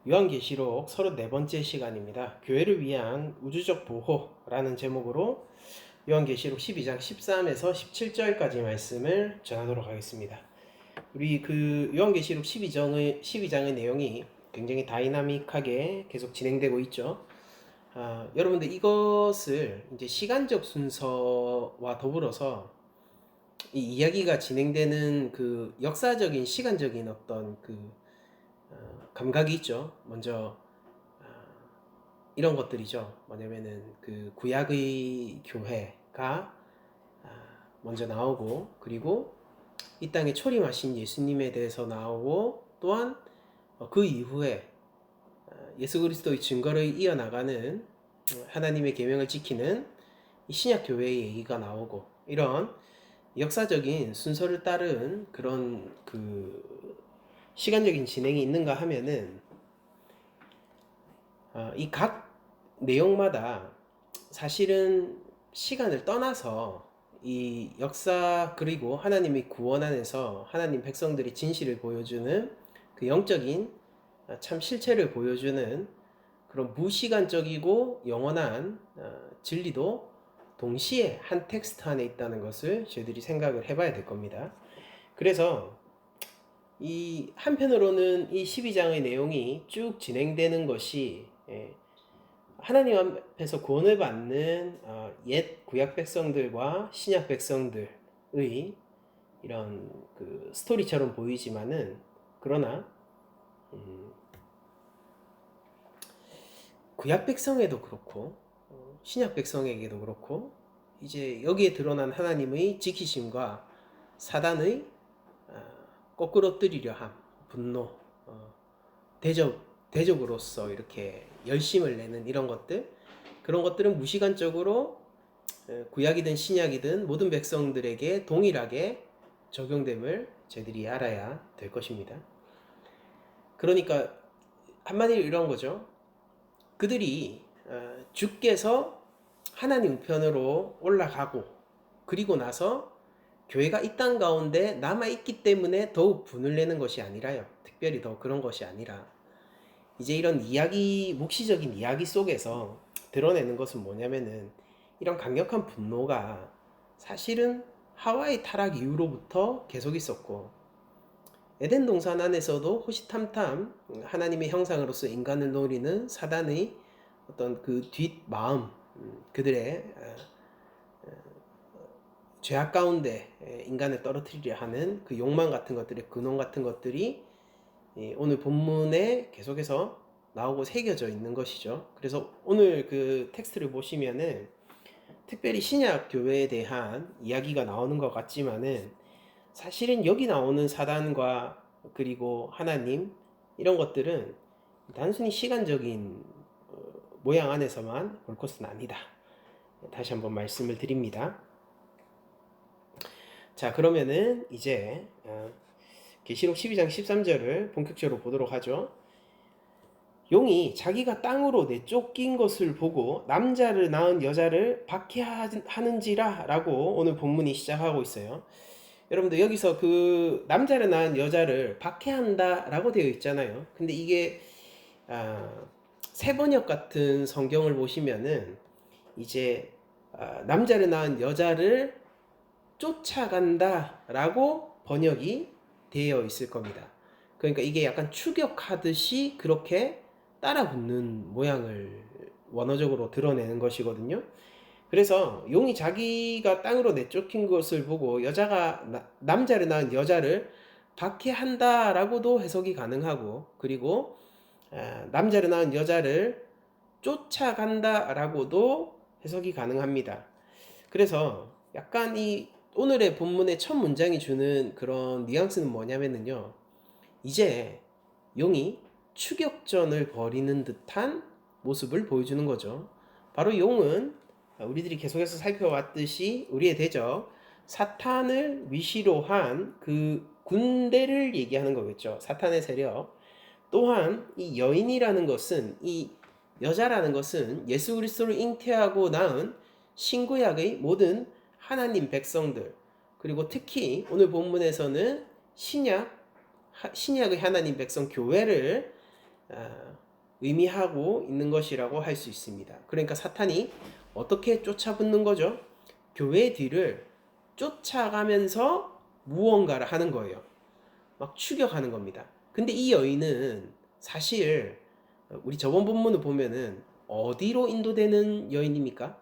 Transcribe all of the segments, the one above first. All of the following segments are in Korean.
요한계시록 34번째 시간입니다. 교회를 위한 우주적 보호라는 제목으로 요한계시록 12장 13에서 17절까지 말씀을 전하도록 하겠습니다. 우리 요한계시록 12장의 내용이 굉장히 다이나믹하게 계속 진행되고 있죠. 여러분들 이것을 이제 시간적 순서와 더불어서 이 이야기가 진행되는 그 역사적인 시간적인 어떤 감각이 있죠. 먼저 이런 것들이죠. 뭐냐면은 그 구약의 교회가 먼저 나오고, 그리고 이 땅에 초림하신 예수님에 대해서 나오고, 또한 그 이후에 예수 그리스도의 증거를 이어나가는 하나님의 계명을 지키는 신약 교회의 얘기가 나오고, 이런 역사적인 순서를 따른 그런 시간적인 진행이 있는가 하면은 이 각 내용마다 사실은 시간을 떠나서 이 역사, 그리고 하나님이 구원 안에서 하나님 백성들이 진실을 보여주는 그 영적인 참 실체를 보여주는 그런 무시간적이고 영원한 진리도 동시에 한 텍스트 안에 있다는 것을 저희들이 생각을 해봐야 될 겁니다. 그래서 이 한편으로는 이 12장의 내용이 쭉 진행되는 것이 하나님 앞에서 구원을 받는 옛 구약 백성들과 신약 백성들의 이런 스토리처럼 보이지만은, 그러나 구약 백성에도 그렇고 신약 백성에게도 그렇고 이제 여기에 드러난 하나님의 지키심과 사단의 거꾸로 뜨리려 함, 분노, 대적으로서 이렇게 열심을 내는 이런 것들, 그런 것들은 무시간적으로 구약이든 신약이든 모든 백성들에게 동일하게 적용됨을 저희들이 알아야 될 것입니다. 그러니까 한마디로 이런 거죠. 그들이 주께서 하나님 우편으로 올라가고, 그리고 나서 교회가 이 땅 가운데 남아있기 때문에 더욱 분을 내는 것이 아니라요. 특별히 더 그런 것이 아니라, 이제 이런 이야기, 묵시적인 이야기 속에서 드러내는 것은 뭐냐면은, 이런 강력한 분노가 사실은 하와의 타락 이후로부터 계속 있었고, 에덴 동산 안에서도 호시탐탐 하나님의 형상으로서 인간을 노리는 사단의 어떤 그 뒷마음, 그들의 죄악 가운데 인간을 떨어뜨리려 하는 그 욕망 같은 것들의 근원 같은 것들이 오늘 본문에 계속해서 나오고 새겨져 있는 것이죠. 그래서 오늘 그 텍스트를 보시면은 특별히 신약 교회에 대한 이야기가 나오는 것 같지만은, 사실은 여기 나오는 사단과 그리고 하나님, 이런 것들은 단순히 시간적인 모양 안에서만 볼 것은 아니다. 다시 한번 말씀을 드립니다. 자, 그러면은 이제 계시록 12장 13절을 본격적으로 보도록 하죠. 용이 자기가 땅으로 내쫓긴 것을 보고 남자를 낳은 여자를 박해하는지라 라고 오늘 본문이 시작하고 있어요. 여러분들 여기서 그 남자를 낳은 여자를 박해한다 라고 되어 있잖아요. 근데 이게 세번역 같은 성경을 보시면은 이제 남자를 낳은 여자를 쫓아간다 라고 번역이 되어 있을 겁니다. 그러니까 이게 약간 추격하듯이 그렇게 따라붙는 모양을 원어적으로 드러내는 것이거든요. 그래서 용이 자기가 땅으로 내쫓긴 것을 보고 남자를 낳은 여자를 박해한다라고도 해석이 가능하고, 그리고 남자를 낳은 여자를 쫓아간다라고도 해석이 가능합니다. 그래서 약간 이 오늘의 본문의 첫 문장이 주는 그런 뉘앙스는 뭐냐면요, 이제 용이 추격전을 벌이는 듯한 모습을 보여주는 거죠. 바로 용은 우리들이 계속해서 살펴왔듯이 우리의 대적 사탄을 위시로 한 그 군대를 얘기하는 거겠죠. 사탄의 세력. 또한 이 여인이라는 것은, 이 여자라는 것은 예수 그리스도를 잉태하고 낳은 신구약의 모든 하나님 백성들, 그리고 특히 오늘 본문에서는 신약의 하나님 백성 교회를 의미하고 있는 것이라고 할 수 있습니다. 그러니까 사탄이 어떻게 쫓아붙는 거죠? 교회 뒤를 쫓아가면서 무언가를 하는 거예요. 막 추격하는 겁니다. 근데 이 여인은 사실 우리 저번 본문을 보면은 어디로 인도되는 여인입니까?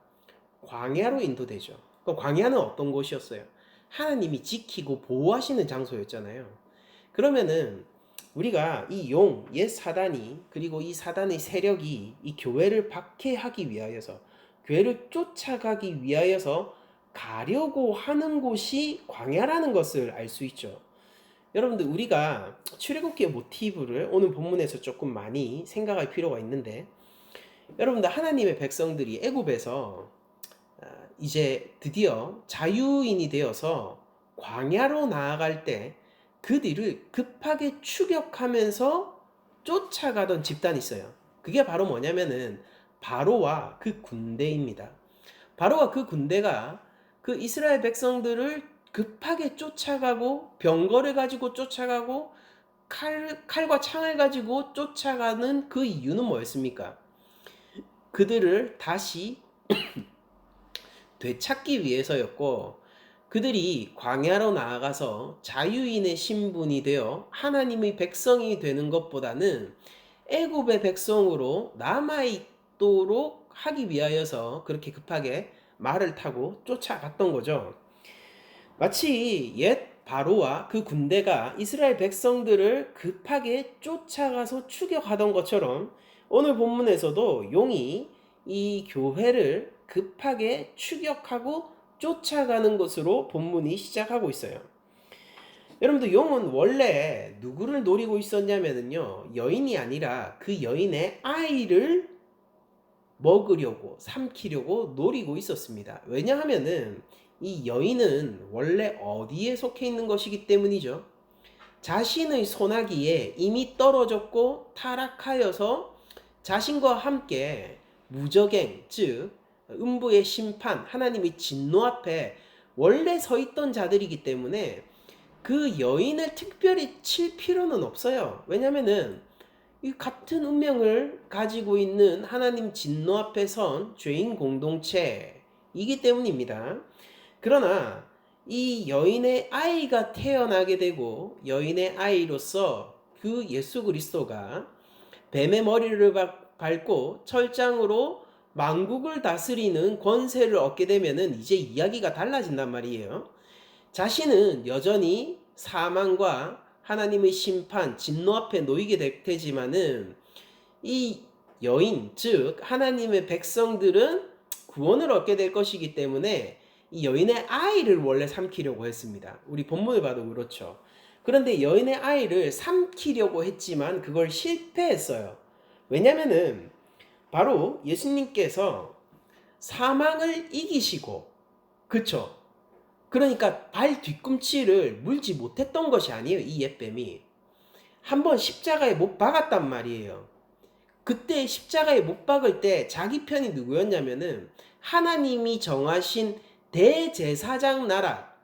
광야로 인도되죠. 그 광야는 어떤 곳이었어요? 하나님이 지키고 보호하시는 장소였잖아요. 그러면은 우리가 이 옛 사단이, 그리고 이 사단의 세력이 이 교회를 박해하기 위하여서, 교회를 쫓아가기 위하여서 가려고 하는 곳이 광야라는 것을 알 수 있죠. 여러분들, 우리가 출애굽기의 모티브를 오늘 본문에서 조금 많이 생각할 필요가 있는데, 여러분들, 하나님의 백성들이 애굽에서 이제 드디어 자유인이 되어서 광야로 나아갈 때 그들을 급하게 추격하면서 쫓아가던 집단이 있어요. 그게 바로 뭐냐면은 바로와 그 군대입니다. 바로와 그 군대가 그 이스라엘 백성들을 급하게 쫓아가고, 병거를 가지고 쫓아가고, 칼과 창을 가지고 쫓아가는 그 이유는 뭐였습니까? 그들을 다시 되찾기 위해서였고, 그들이 광야로 나아가서 자유인의 신분이 되어 하나님의 백성이 되는 것보다는 애굽의 백성으로 남아있도록 하기 위하여서 그렇게 급하게 말을 타고 쫓아갔던 거죠. 마치 옛 바로와 그 군대가 이스라엘 백성들을 급하게 쫓아가서 추격하던 것처럼 오늘 본문에서도 용이 이 교회를 급하게 추격하고 쫓아가는 것으로 본문이 시작하고 있어요. 여러분들, 용은 원래 누구를 노리고 있었냐면요, 여인이 아니라 그 여인의 아이를 먹으려고, 삼키려고 노리고 있었습니다. 왜냐하면은 이 여인은 원래 어디에 속해 있는 것이기 때문이죠. 자신의 소나기에 이미 떨어졌고 타락하여서 자신과 함께 무저갱, 즉 음부의 심판, 하나님의 진노 앞에 원래 서 있던 자들이기 때문에 그 여인을 특별히 칠 필요는 없어요. 왜냐면은 이 같은 운명을 가지고 있는 하나님 진노 앞에 선 죄인 공동체이기 때문입니다. 그러나 이 여인의 아이가 태어나게 되고, 여인의 아이로서 그 예수 그리스도가 뱀의 머리를 밟고 철장으로 만국을 다스리는 권세를 얻게 되면은 이제 이야기가 달라진단 말이에요. 자신은 여전히 사망과 하나님의 심판, 진노 앞에 놓이게 되지만은 이 여인, 즉 하나님의 백성들은 구원을 얻게 될 것이기 때문에 이 여인의 아이를 원래 삼키려고 했습니다. 우리 본문을 봐도 그렇죠. 그런데 여인의 아이를 삼키려고 했지만 그걸 실패했어요. 왜냐면은 바로 예수님께서 사망을 이기시고, 그쵸? 그러니까 발 뒤꿈치를 물지 못했던 것이 아니에요. 이 옛뱀이 한번 십자가에 못 박았단 말이에요. 그때 십자가에 못 박을 때 자기 편이 누구였냐면은 하나님이 정하신 대제사장 나라,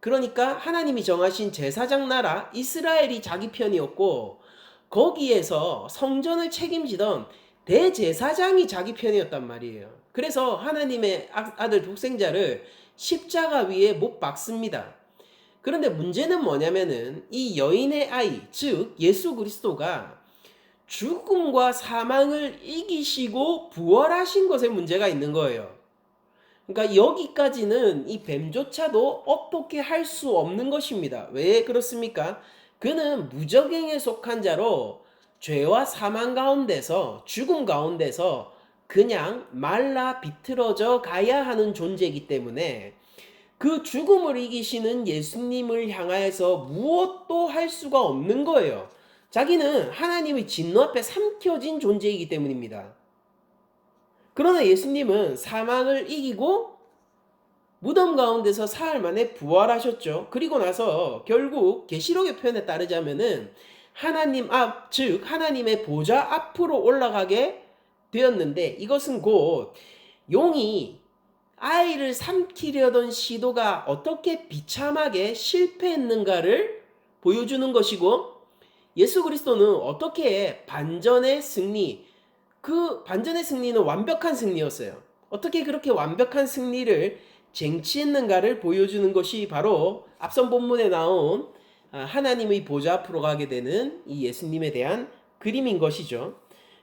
그러니까 하나님이 정하신 제사장 나라 이스라엘이 자기 편이었고, 거기에서 성전을 책임지던 대제사장이 자기 편이었단 말이에요. 그래서 하나님의 아들 독생자를 십자가 위에 못 박습니다. 그런데 문제는 뭐냐면은 이 여인의 아이, 즉 예수 그리스도가 죽음과 사망을 이기시고 부활하신 것에 문제가 있는 거예요. 그러니까 여기까지는 이 뱀조차도 어떻게 할 수 없는 것입니다. 왜 그렇습니까? 그는 무저갱에 속한 자로 죄와 사망 가운데서, 죽음 가운데서 그냥 말라 비틀어져 가야 하는 존재이기 때문에 그 죽음을 이기시는 예수님을 향하여서 무엇도 할 수가 없는 거예요. 자기는 하나님의 진노 앞에 삼켜진 존재이기 때문입니다. 그러나 예수님은 사망을 이기고 무덤 가운데서 사흘 만에 부활하셨죠. 그리고 나서 결국 계시록의 표현에 따르자면은 하나님 앞, 즉 하나님의 보좌 앞으로 올라가게 되었는데, 이것은 곧 용이 아이를 삼키려던 시도가 어떻게 비참하게 실패했는가를 보여주는 것이고, 예수 그리스도는 어떻게 반전의 승리, 그 반전의 승리는 완벽한 승리였어요. 어떻게 그렇게 완벽한 승리를 쟁취했는가를 보여주는 것이 바로 앞선 본문에 나온 하나님의 보좌 앞으로 가게 되는 이 예수님에 대한 그림인 것이죠.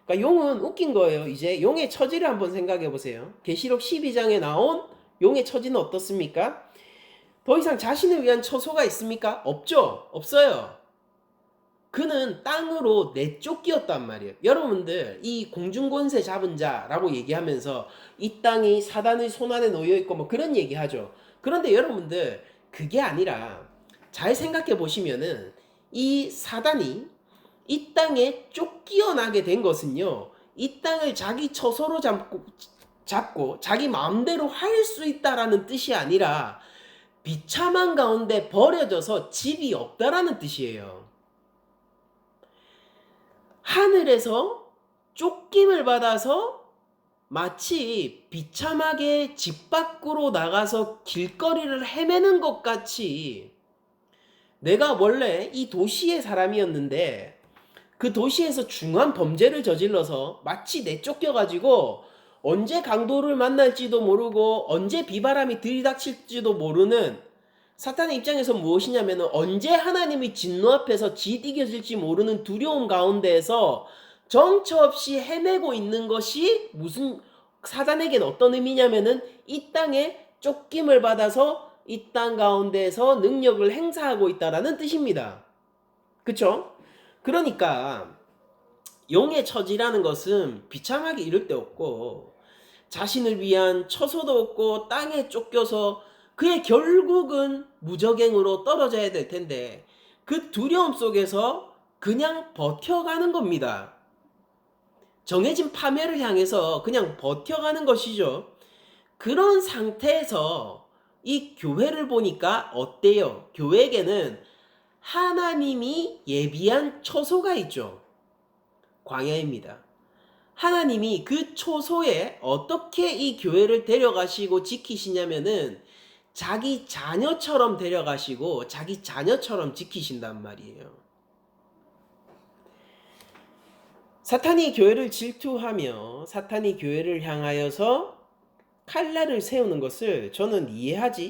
그러니까 용은 웃긴 거예요. 이제 용의 처지를 한번 생각해 보세요. 계시록 12장에 나온 용의 처지는 어떻습니까? 더 이상 자신을 위한 처소가 있습니까? 없죠. 없어요. 그는 땅으로 내쫓기었단 말이에요. 여러분들 이 공중권세 잡은 자라고 얘기하면서 이 땅이 사단의 손안에 놓여 있고 뭐 그런 얘기하죠. 그런데 여러분들 그게 아니라 잘 생각해 보시면은 이 사단이 이 땅에 쫓겨나게 된 것은요, 이 땅을 자기 처소로 잡고 자기 마음대로 할 수 있다라는 뜻이 아니라 비참한 가운데 버려져서 집이 없다라는 뜻이에요. 하늘에서 쫓김을 받아서 마치 비참하게 집 밖으로 나가서 길거리를 헤매는 것 같이 내가 원래 이 도시의 사람이었는데 그 도시에서 중한 범죄를 저질러서 마치 내쫓겨가지고 언제 강도를 만날지도 모르고 언제 비바람이 들이닥칠지도 모르는 사탄의 입장에서 무엇이냐면 언제 하나님의 진노 앞에서 짓이겨질지 모르는 두려움 가운데에서 정처 없이 헤매고 있는 것이 무슨 사단에게는 어떤 의미냐면은 이 땅에 쫓김을 받아서 이 땅 가운데에서 능력을 행사하고 있다라는 뜻입니다. 그쵸? 그러니까 용의 처지라는 것은 비참하게 이를 데 없고 자신을 위한 처소도 없고 땅에 쫓겨서 그의 결국은 무적행으로 떨어져야 될 텐데 그 두려움 속에서 그냥 버텨가는 겁니다. 정해진 파멸을 향해서 그냥 버텨가는 것이죠. 그런 상태에서 이 교회를 보니까 어때요? 교회에게는 하나님이 예비한 처소가 있죠. 광야입니다. 하나님이 그 초소에 어떻게 이 교회를 데려가시고 지키시냐면은 자기 자녀처럼 데려가시고 자기 자녀처럼 지키신단 말이에요. 사탄이 교회를 질투하며 사탄이 교회를 향하여서 칼날을 세우는 것을 저는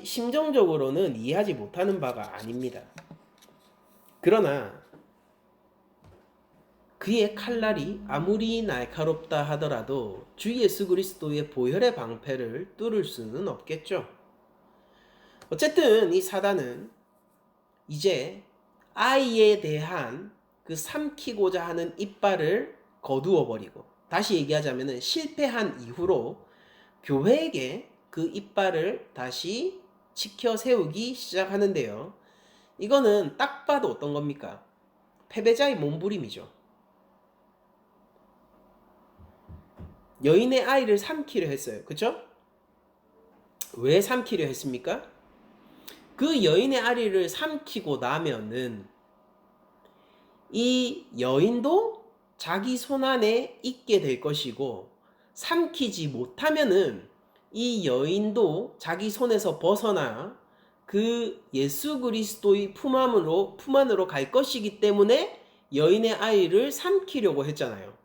심정적으로는 이해하지 못하는 바가 아닙니다. 그러나 그의 칼날이 아무리 날카롭다 하더라도 주 예수 그리스도의 보혈의 방패를 뚫을 수는 없겠죠. 어쨌든 이 사단은 이제 아이에 대한 그 삼키고자 하는 이빨을 거두어 버리고, 다시 얘기하자면 실패한 이후로 교회에게 그 이빨을 다시 지켜 세우기 시작하는데요. 이거는 딱 봐도 어떤 겁니까? 패배자의 몸부림이죠. 여인의 아이를 삼키려 했어요. 그쵸? 왜 삼키려 했습니까? 그 여인의 아이를 삼키고 나면은 이 여인도 자기 손안에 있게 될 것이고, 삼키지 못하면은 이 여인도 자기 손에서 벗어나 그 예수 그리스도의 품 안으로 갈 것이기 때문에 여인의 아이를 삼키려고 했잖아요.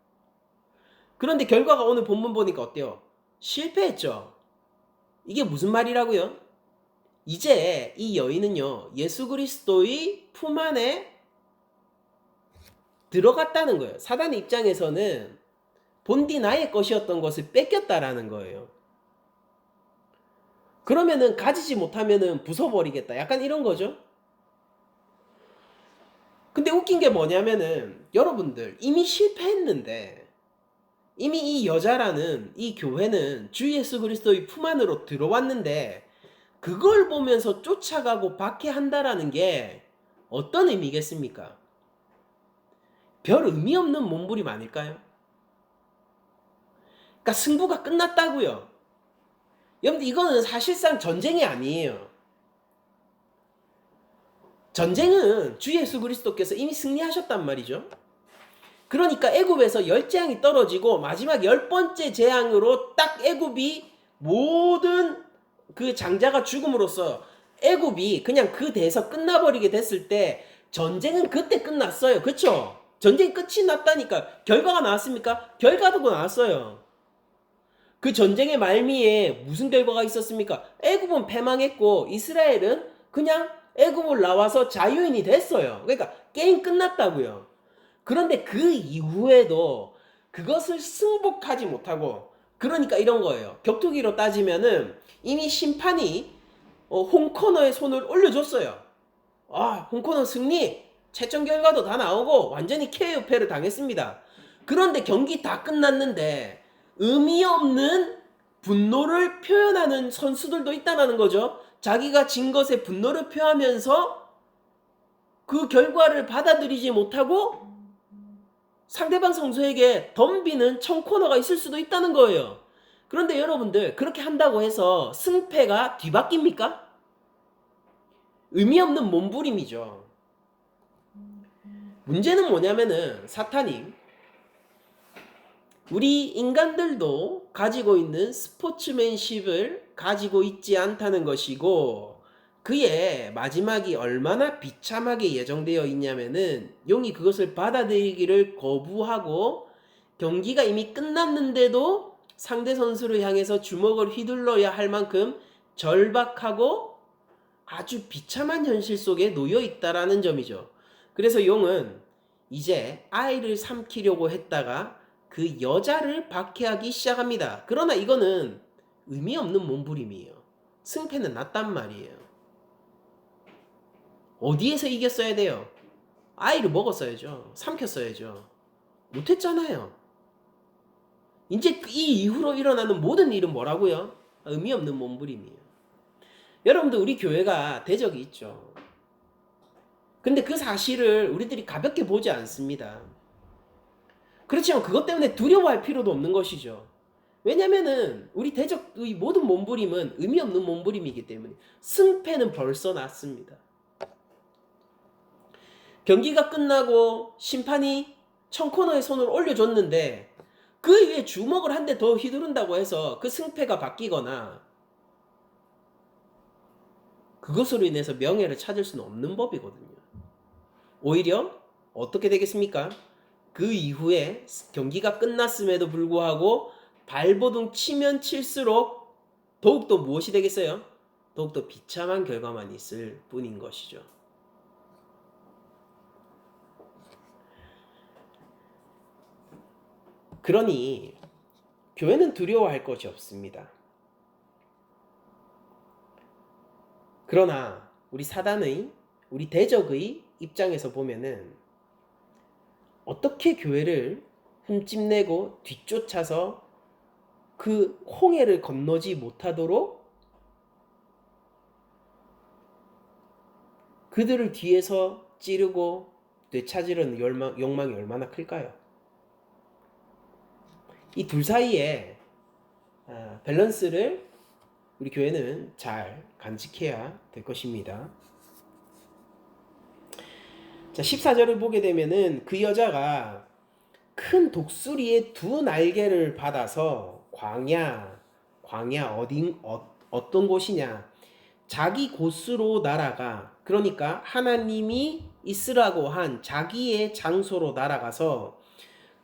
그런데 결과가 오늘 본문 보니까 어때요? 실패했죠. 이게 무슨 말이라고요? 이제 이 여인은요, 예수 그리스도의 품 안에 들어갔다는 거예요. 사단의 입장에서는 본디 나의 것이었던 것을 뺏겼다라는 거예요. 그러면은 가지지 못하면은 부숴버리겠다. 약간 이런 거죠. 근데 웃긴 게 뭐냐면은 여러분들 이미 실패했는데 이미 이 여자라는 이 교회는 주 예수 그리스도의 품 안으로 들어왔는데 그걸 보면서 쫓아가고 박해한다라는 게 어떤 의미겠습니까? 별 의미 없는 몸부림 아닐까요? 그러니까 승부가 끝났다고요. 여러분들 이거는 사실상 전쟁이 아니에요. 전쟁은 주 예수 그리스도께서 이미 승리하셨단 말이죠. 그러니까 애굽에서 10재앙이 떨어지고 마지막 10번째 재앙으로 딱 애굽이 모든 그 장자가 죽음으로써 애굽이 그냥 그 대에서 끝나버리게 됐을 때 전쟁은 그때 끝났어요. 그쵸? 전쟁 끝이 났다니까. 결과가 나왔습니까? 결과도 나왔어요. 그 전쟁의 말미에 무슨 결과가 있었습니까? 애굽은 패망했고 이스라엘은 그냥 애굽을 나와서 자유인이 됐어요. 그러니까 게임 끝났다고요. 그런데 그 이후에도 그것을 승복하지 못하고, 그러니까 이런 거예요. 격투기로 따지면은 이미 심판이 홈코너에 손을 올려줬어요. 아, 홈코너 승리! 채점 결과도 다 나오고 완전히 KO패를 당했습니다. 그런데 경기 다 끝났는데 의미 없는 분노를 표현하는 선수들도 있다는 거죠. 자기가 진 것에 분노를 표하면서 그 결과를 받아들이지 못하고 상대방 선수에게 덤비는 청코너가 있을 수도 있다는 거예요. 그런데 여러분들, 그렇게 한다고 해서 승패가 뒤바뀝니까? 의미 없는 몸부림이죠. 문제는 뭐냐면은 사탄이 우리 인간들도 가지고 있는 스포츠맨십을 가지고 있지 않다는 것이고, 그의 마지막이 얼마나 비참하게 예정되어 있냐면은 용이 그것을 받아들이기를 거부하고 경기가 이미 끝났는데도 상대 선수를 향해서 주먹을 휘둘러야 할 만큼 절박하고 아주 비참한 현실 속에 놓여 있다라는 점이죠. 그래서 용은 이제 아이를 삼키려고 했다가 그 여자를 박해하기 시작합니다. 그러나 이거는 의미 없는 몸부림이에요. 승패는 났단 말이에요. 어디에서 이겼어야 돼요? 아이를 먹었어야죠. 삼켰어야죠. 못했잖아요. 이제 이 이후로 일어나는 모든 일은 뭐라고요? 의미 없는 몸부림이에요. 여러분들, 우리 교회가 대적이 있죠. 근데 그 사실을 우리들이 가볍게 보지 않습니다. 그렇지만 그것 때문에 두려워할 필요도 없는 것이죠. 왜냐면은 우리 대적의 모든 몸부림은 의미 없는 몸부림이기 때문에 승패는 벌써 났습니다. 경기가 끝나고 심판이 청코너에 손을 올려줬는데 그 위에 주먹을 한 대 더 휘두른다고 해서 그 승패가 바뀌거나 그것으로 인해서 명예를 찾을 수는 없는 법이거든요. 오히려 어떻게 되겠습니까? 그 이후에 경기가 끝났음에도 불구하고 발버둥 치면 칠수록 더욱더 무엇이 되겠어요? 더욱더 비참한 결과만 있을 뿐인 것이죠. 그러니 교회는 두려워할 것이 없습니다. 그러나 우리 사단의, 우리 대적의 입장에서 보면은 어떻게 교회를 흠집내고 뒤쫓아서 그 홍해를 건너지 못하도록 그들을 뒤에서 찌르고 되찾으려는 욕망이 얼마나 클까요? 이 둘 사이에 밸런스를 우리 교회는 잘 간직해야 될 것입니다. 자, 14절을 보게 되면은 그 여자가 큰 독수리의 두 날개를 받아서 광야 어떤 곳이냐, 자기 곳으로 날아가, 그러니까 하나님이 있으라고 한 자기의 장소로 날아가서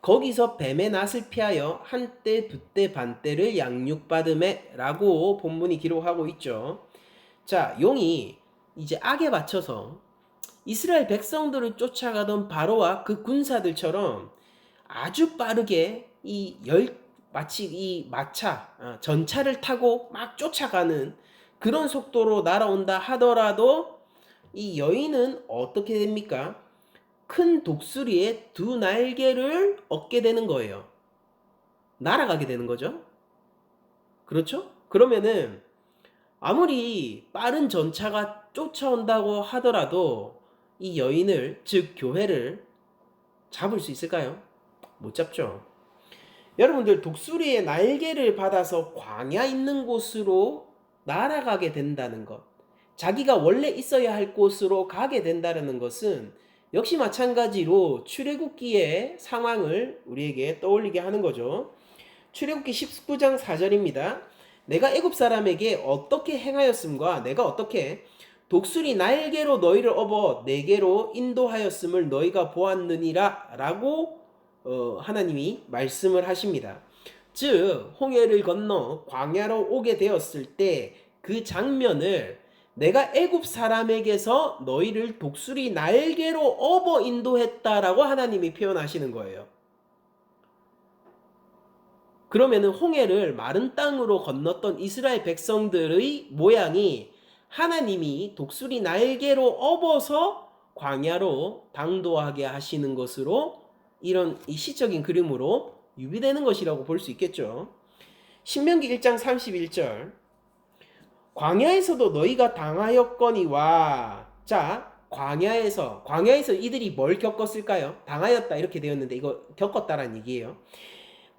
거기서 뱀의 낫을 피하여 한때 두때 반때를 양육받음에 라고 본문이 기록하고 있죠. 자, 용이 이제 악에 바쳐서 이스라엘 백성들을 쫓아가던 바로와 그 군사들처럼 아주 빠르게 마치 이 마차, 전차를 타고 막 쫓아가는 그런 속도로 날아온다 하더라도 이 여인은 어떻게 됩니까? 큰 독수리의 두 날개를 얻게 되는 거예요. 날아가게 되는 거죠. 그렇죠? 그러면은 아무리 빠른 전차가 쫓아온다고 하더라도 이 여인을, 즉 교회를 잡을 수 있을까요? 못 잡죠. 여러분들, 독수리의 날개를 받아서 광야 있는 곳으로 날아가게 된다는 것, 자기가 원래 있어야 할 곳으로 가게 된다는 것은 역시 마찬가지로 출애굽기의 상황을 우리에게 떠올리게 하는 거죠. 출애굽기 19장 4절입니다. 내가 애굽 사람에게 어떻게 행하였음과 내가 어떻게 독수리 날개로 너희를 업어 내게로 인도하였음을 너희가 보았느니라 라고 하나님이 말씀을 하십니다. 즉 홍해를 건너 광야로 오게 되었을 때 그 장면을 내가 애굽 사람에게서 너희를 독수리 날개로 업어 인도했다라고 하나님이 표현하시는 거예요. 그러면은 홍해를 마른 땅으로 건넜던 이스라엘 백성들의 모양이 하나님이 독수리 날개로 업어서 광야로 당도하게 하시는 것으로 이런 이 시적인 그림으로 유비되는 것이라고 볼 수 있겠죠. 신명기 1장 31절 광야에서도 너희가 당하였거니와 자 광야에서 이들이 뭘 겪었을까요? 당하였다 이렇게 되었는데 이거 겪었다라는 얘기예요.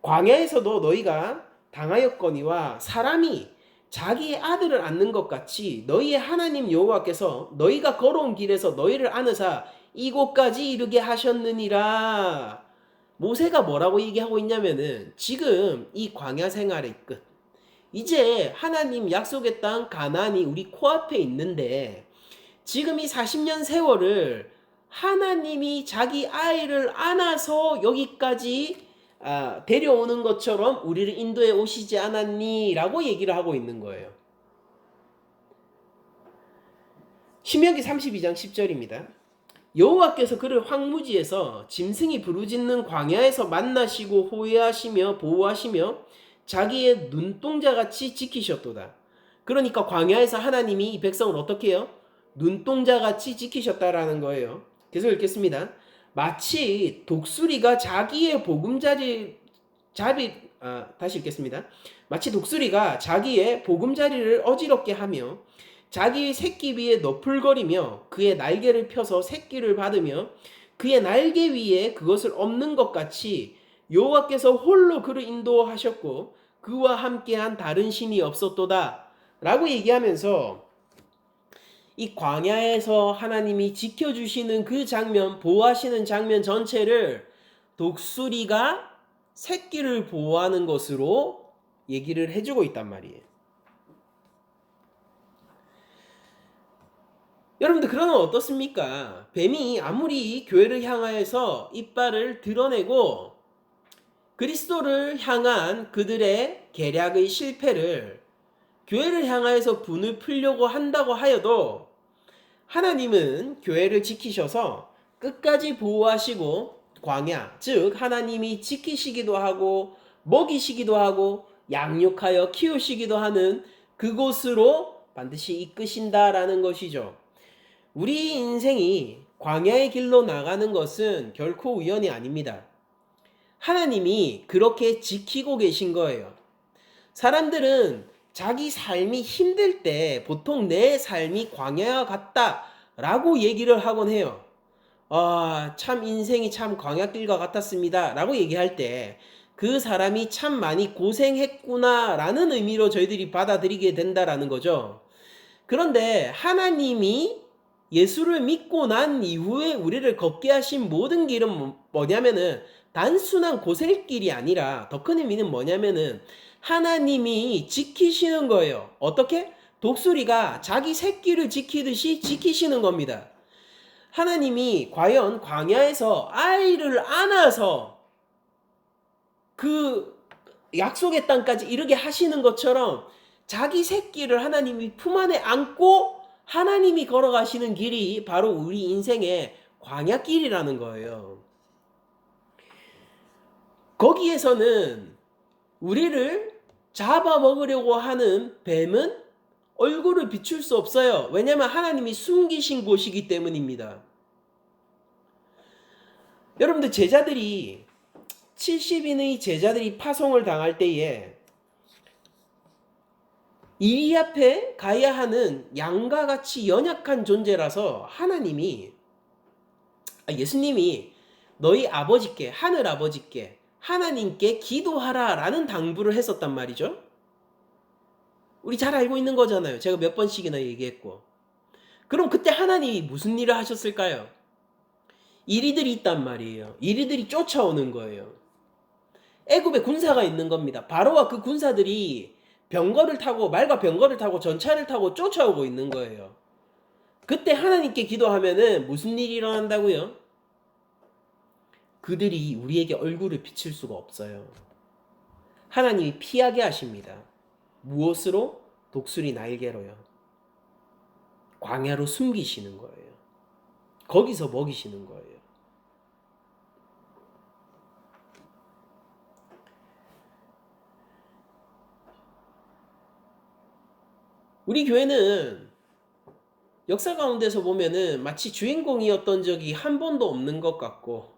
광야에서도 너희가 당하였거니와 사람이 자기의 아들을 안는 것 같이 너희의 하나님 여호와께서 너희가 걸어온 길에서 너희를 안으사 이곳까지 이르게 하셨느니라. 모세가 뭐라고 얘기하고 있냐면은 지금 이 광야 생활의 끝. 이제 하나님 약속의 땅 가나안이 우리 코앞에 있는데 지금 이 40년 세월을 하나님이 자기 아이를 안아서 여기까지 데려오는 것처럼 우리를 인도해 오시지 않았니? 라고 얘기를 하고 있는 거예요. 신명기 32장 10절입니다. 여호와께서 그를 황무지에서 짐승이 부르짖는 광야에서 만나시고 호위하시며 보호하시며 자기의 눈동자같이 지키셨도다. 그러니까 광야에서 하나님이 이 백성을 어떻게 해요? 눈동자같이 지키셨다라는 거예요. 계속 읽겠습니다. 마치 독수리가 자기의 다시 읽겠습니다. 마치 독수리가 자기의 보금자리를 어지럽게 하며 자기의 새끼 위에 너풀거리며 그의 날개를 펴서 새끼를 받으며 그의 날개 위에 그것을 엎는 것 같이 여호와께서 홀로 그를 인도하셨고 그와 함께한 다른 신이 없었도다 라고 얘기하면서 이 광야에서 하나님이 지켜주시는 그 장면, 보호하시는 장면 전체를 독수리가 새끼를 보호하는 것으로 얘기를 해주고 있단 말이에요. 여러분들 그러면 어떻습니까? 뱀이 아무리 교회를 향하여서 이빨을 드러내고 그리스도를 향한 그들의 계략의 실패를 교회를 향하여서 분을 풀려고 한다고 하여도 하나님은 교회를 지키셔서 끝까지 보호하시고 광야, 즉 하나님이 지키시기도 하고 먹이시기도 하고 양육하여 키우시기도 하는 그곳으로 반드시 이끄신다라는 것이죠. 우리 인생이 광야의 길로 나가는 것은 결코 우연이 아닙니다. 하나님이 그렇게 지키고 계신 거예요. 사람들은 자기 삶이 힘들 때 보통 내 삶이 광야와 같다라고 얘기를 하곤 해요. 참 인생이 참 광야길과 같았습니다 라고 얘기할 때 그 사람이 참 많이 고생했구나 라는 의미로 저희들이 받아들이게 된다라는 거죠. 그런데 하나님이 예수를 믿고 난 이후에 우리를 걷게 하신 모든 길은 뭐냐면은 단순한 고생길이 아니라 더 큰 의미는 뭐냐면은 하나님이 지키시는 거예요. 어떻게? 독수리가 자기 새끼를 지키듯이 지키시는 겁니다. 하나님이 과연 광야에서 아이를 안아서 그 약속의 땅까지 이르게 하시는 것처럼 자기 새끼를 하나님이 품 안에 안고 하나님이 걸어가시는 길이 바로 우리 인생의 광야길이라는 거예요. 거기에서는 우리를 잡아먹으려고 하는 뱀은 얼굴을 비출 수 없어요. 왜냐하면 하나님이 숨기신 곳이기 때문입니다. 여러분들 70인의 제자들이 파송을 당할 때에 이리 앞에 가야 하는 양과 같이 연약한 존재라서 예수님이 너희 아버지께, 하늘 아버지께, 하나님께 기도하라 라는 당부를 했었단 말이죠. 우리 잘 알고 있는 거잖아요. 제가 몇 번씩이나 얘기했고. 그럼 그때 하나님이 무슨 일을 하셨을까요? 이리들이 있단 말이에요. 이리들이 쫓아오는 거예요. 애굽에 군사가 있는 겁니다. 바로와 그 군사들이 말과 병거를 타고 전차를 타고 쫓아오고 있는 거예요. 그때 하나님께 기도하면은 무슨 일이 일어난다고요? 그들이 우리에게 얼굴을 비칠 수가 없어요. 하나님이 피하게 하십니다. 무엇으로? 독수리 날개로요. 광야로 숨기시는 거예요. 거기서 먹이시는 거예요. 우리 교회는 역사 가운데서 보면은 마치 주인공이었던 적이 한 번도 없는 것 같고,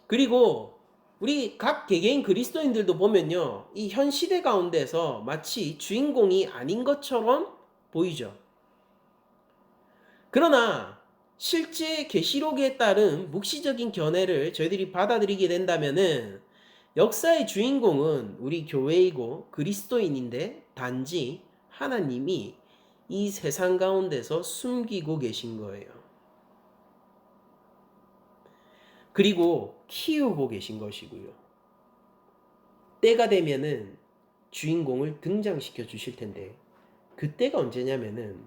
그리고 우리 각 개개인 그리스도인들도 보면요, 이 현 시대 가운데서 마치 주인공이 아닌 것처럼 보이죠. 그러나 실제 계시록에 따른 묵시적인 견해를 저희들이 받아들이게 된다면은 역사의 주인공은 우리 교회이고 그리스도인인데 단지 하나님이 이 세상 가운데서 숨기고 계신 거예요. 그리고 키우고 계신 것이고요. 때가 되면은 주인공을 등장시켜 주실 텐데, 그때가 언제냐면은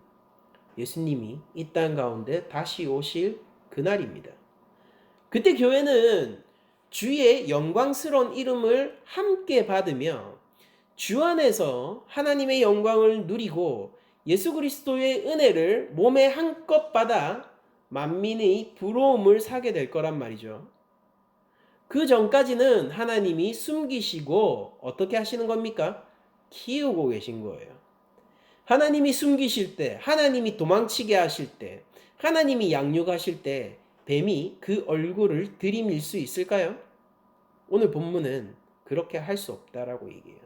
예수님이 이 땅 가운데 다시 오실 그날입니다. 그때 교회는 주의 영광스러운 이름을 함께 받으며 주 안에서 하나님의 영광을 누리고 예수 그리스도의 은혜를 몸에 한껏 받아 만민의 부러움을 사게 될 거란 말이죠. 그 전까지는 하나님이 숨기시고 어떻게 하시는 겁니까? 키우고 계신 거예요. 하나님이 숨기실 때, 하나님이 도망치게 하실 때, 하나님이 양육하실 때 뱀이 그 얼굴을 들이밀 수 있을까요? 오늘 본문은 그렇게 할 수 없다라고 얘기해요.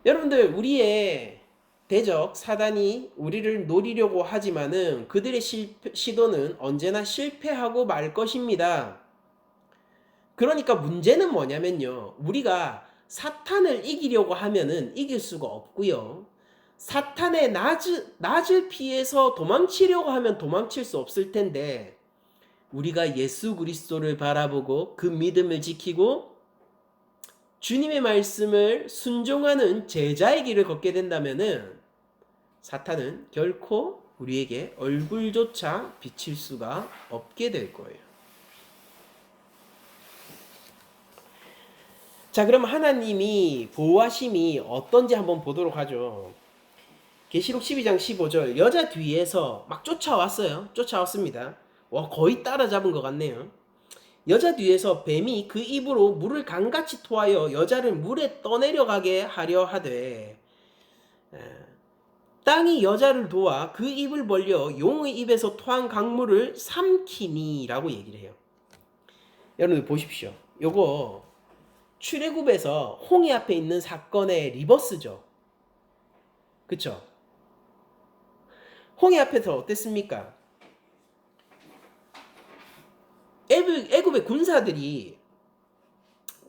여러분들, 우리의 대적 사단이 우리를 노리려고 하지만은 그들의 시도는 언제나 실패하고 말 것입니다. 그러니까 문제는 뭐냐면요, 우리가 사탄을 이기려고 하면은 이길 수가 없고요, 사탄의 낯을 피해서 도망치려고 하면 도망칠 수 없을 텐데, 우리가 예수 그리스도를 바라보고 그 믿음을 지키고 주님의 말씀을 순종하는 제자의 길을 걷게 된다면은 사탄은 결코 우리에게 얼굴조차 비칠 수가 없게 될 거예요. 자, 그럼 하나님이 보호하심이 어떤지 한번 보도록 하죠. 계시록 12장 15절, 여자 뒤에서 막 쫓아왔습니다. 와, 거의 따라잡은 것 같네요. 여자 뒤에서 뱀이 그 입으로 물을 강같이 토하여 여자를 물에 떠내려가게 하려 하되, 땅이 여자를 도와 그 입을 벌려 용의 입에서 토한 강물을 삼키니라고 얘기를 해요. 여러분들 보십시오. 요거 출애굽에서 홍해 앞에 있는 사건의 리버스죠. 그쵸? 홍해 앞에서 어땠습니까? 애굽의 군사들이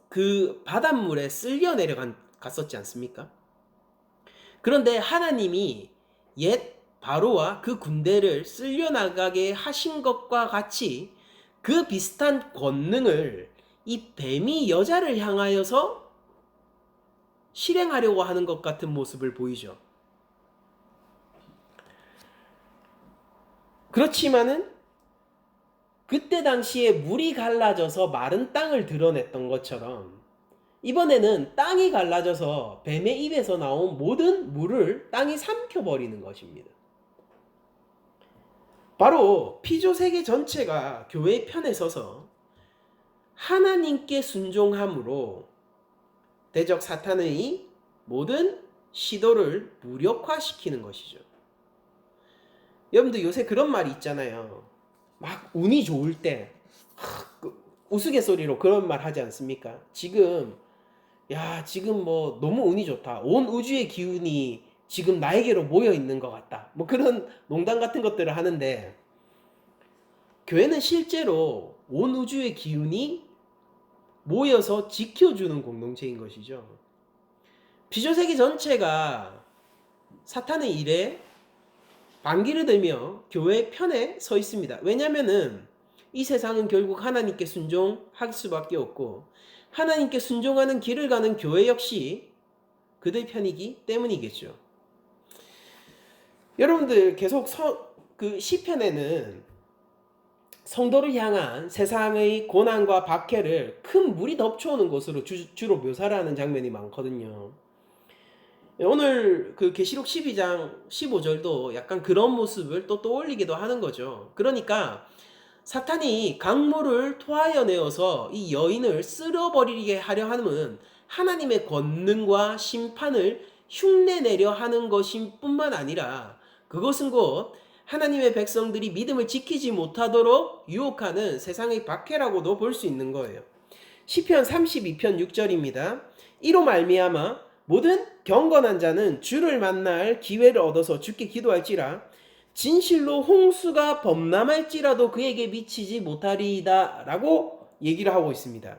그 바닷물에 쓸려 내려갔었지 않습니까? 그런데 하나님이 옛 바로와 그 군대를 쓸려 나가게 하신 것과 같이 그 비슷한 권능을 이 뱀이 여자를 향하여서 실행하려고 하는 것 같은 모습을 보이죠. 그렇지만은 그때 당시에 물이 갈라져서 마른 땅을 드러냈던 것처럼 이번에는 땅이 갈라져서 뱀의 입에서 나온 모든 물을 땅이 삼켜버리는 것입니다. 바로 피조 세계 전체가 교회의 편에 서서 하나님께 순종함으로 대적 사탄의 모든 시도를 무력화시키는 것이죠. 여러분들 요새 그런 말이 있잖아요. 막 운이 좋을 때 우스갯소리로 그런 말 하지 않습니까? 지금 뭐 너무 운이 좋다. 온 우주의 기운이 지금 나에게로 모여 있는 것 같다. 뭐 그런 농담 같은 것들을 하는데, 교회는 실제로 온 우주의 기운이 모여서 지켜주는 공동체인 것이죠. 피조세계 전체가 사탄의 일에 반기를 들며 교회의 편에 서 있습니다. 왜냐하면은 이 세상은 결국 하나님께 순종할 수밖에 없고 하나님께 순종하는 길을 가는 교회 역시 그들 편이기 때문이겠죠. 여러분들 계속 그 시편에는 성도를 향한 세상의 고난과 박해를 큰 물이 덮쳐오는 것으로 주로 묘사를 하는 장면이 많거든요. 오늘 그 계시록 12장 15절도 약간 그런 모습을 또 떠올리기도 하는 거죠. 그러니까 사탄이 강물을 토하여 내어서 이 여인을 쓸어버리게 하려 함은 하나님의 권능과 심판을 흉내내려 하는 것인 뿐만 아니라 그것은 곧 하나님의 백성들이 믿음을 지키지 못하도록 유혹하는 세상의 박해라고도 볼 수 있는 거예요. 시편 32편 6절입니다. 이로 말미암아 모든 경건한 자는 주를 만날 기회를 얻어서 주께 기도할지라 진실로 홍수가 범람할지라도 그에게 미치지 못하리이다 라고 얘기를 하고 있습니다.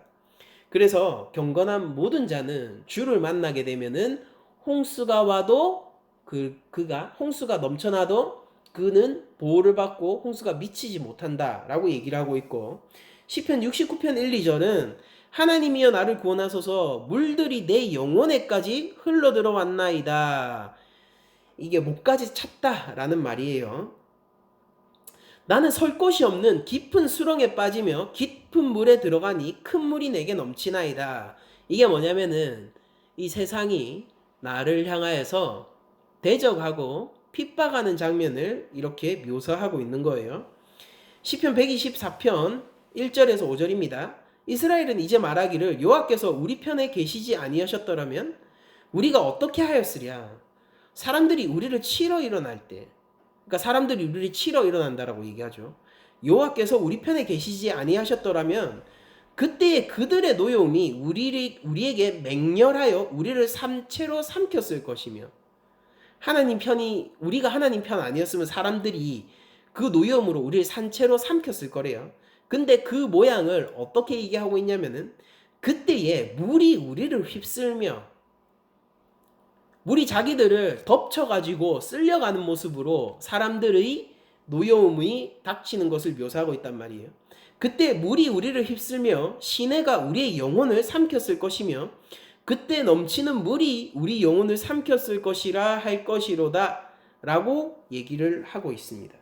그래서 경건한 모든 자는 주를 만나게 되면은 홍수가 와도 그가 홍수가 넘쳐나도 그는 보호를 받고 홍수가 미치지 못한다 라고 얘기를 하고 있고, 시편 69편 1, 2절은 하나님이여 나를 구원하소서 물들이 내 영혼에까지 흘러들어왔나이다. 이게 목까지 찼다라는 말이에요. 나는 설 곳이 없는 깊은 수렁에 빠지며 깊은 물에 들어가니 큰 물이 내게 넘치나이다. 이게 뭐냐면은 이 세상이 나를 향하여서 대적하고 핍박하는 장면을 이렇게 묘사하고 있는 거예요. 시편 124편 1절에서 5절입니다. 이스라엘은 이제 말하기를 여호와께서 우리 편에 계시지 아니하셨더라면 우리가 어떻게 하였으랴. 사람들이 우리를 치러 일어날 때, 그러니까 사람들이 우리를 치러 일어난다라고 얘기하죠. 여호와께서 우리 편에 계시지 아니하셨더라면 그때의 그들의 노여움이 우리에게 맹렬하여 우리를 삼체로 삼켰을 것이며, 우리가 하나님 편 아니었으면 사람들이 그 노여움으로 우리를 산채로 삼켰을 거래요. 근데 그 모양을 어떻게 얘기하고 있냐면은 그때에 물이 우리를 휩쓸며 물이 자기들을 덮쳐가지고 쓸려가는 모습으로 사람들의 노여움이 닥치는 것을 묘사하고 있단 말이에요. 그때 물이 우리를 휩쓸며 시내가 우리의 영혼을 삼켰을 것이며 그때 넘치는 물이 우리 영혼을 삼켰을 것이라 할 것이로다 라고 얘기를 하고 있습니다.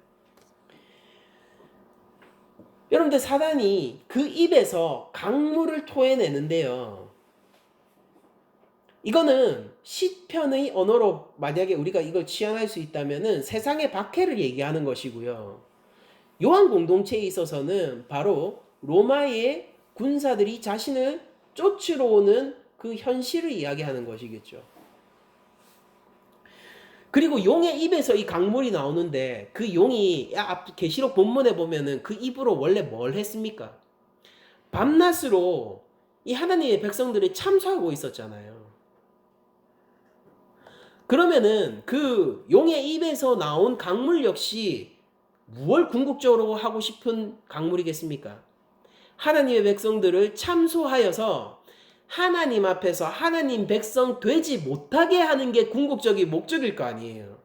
여러분들, 사단이 그 입에서 강물을 토해내는데요, 이거는 시편의 언어로 만약에 우리가 이걸 취합할 수 있다면은 세상의 박해를 얘기하는 것이고요. 요한 공동체에 있어서는 바로 로마의 군사들이 자신을 쫓으러 오는 그 현실을 이야기하는 것이겠죠. 그리고 용의 입에서 이 강물이 나오는데 그 용이 계시록 본문에 보면은 그 입으로 원래 뭘 했습니까? 밤낮으로 이 하나님의 백성들이 참소하고 있었잖아요. 그러면은 그 용의 입에서 나온 강물 역시 무엇을 궁극적으로 하고 싶은 강물이겠습니까? 하나님의 백성들을 참소하여서 하나님 앞에서 하나님 백성 되지 못하게 하는 게 궁극적인 목적일 거 아니에요.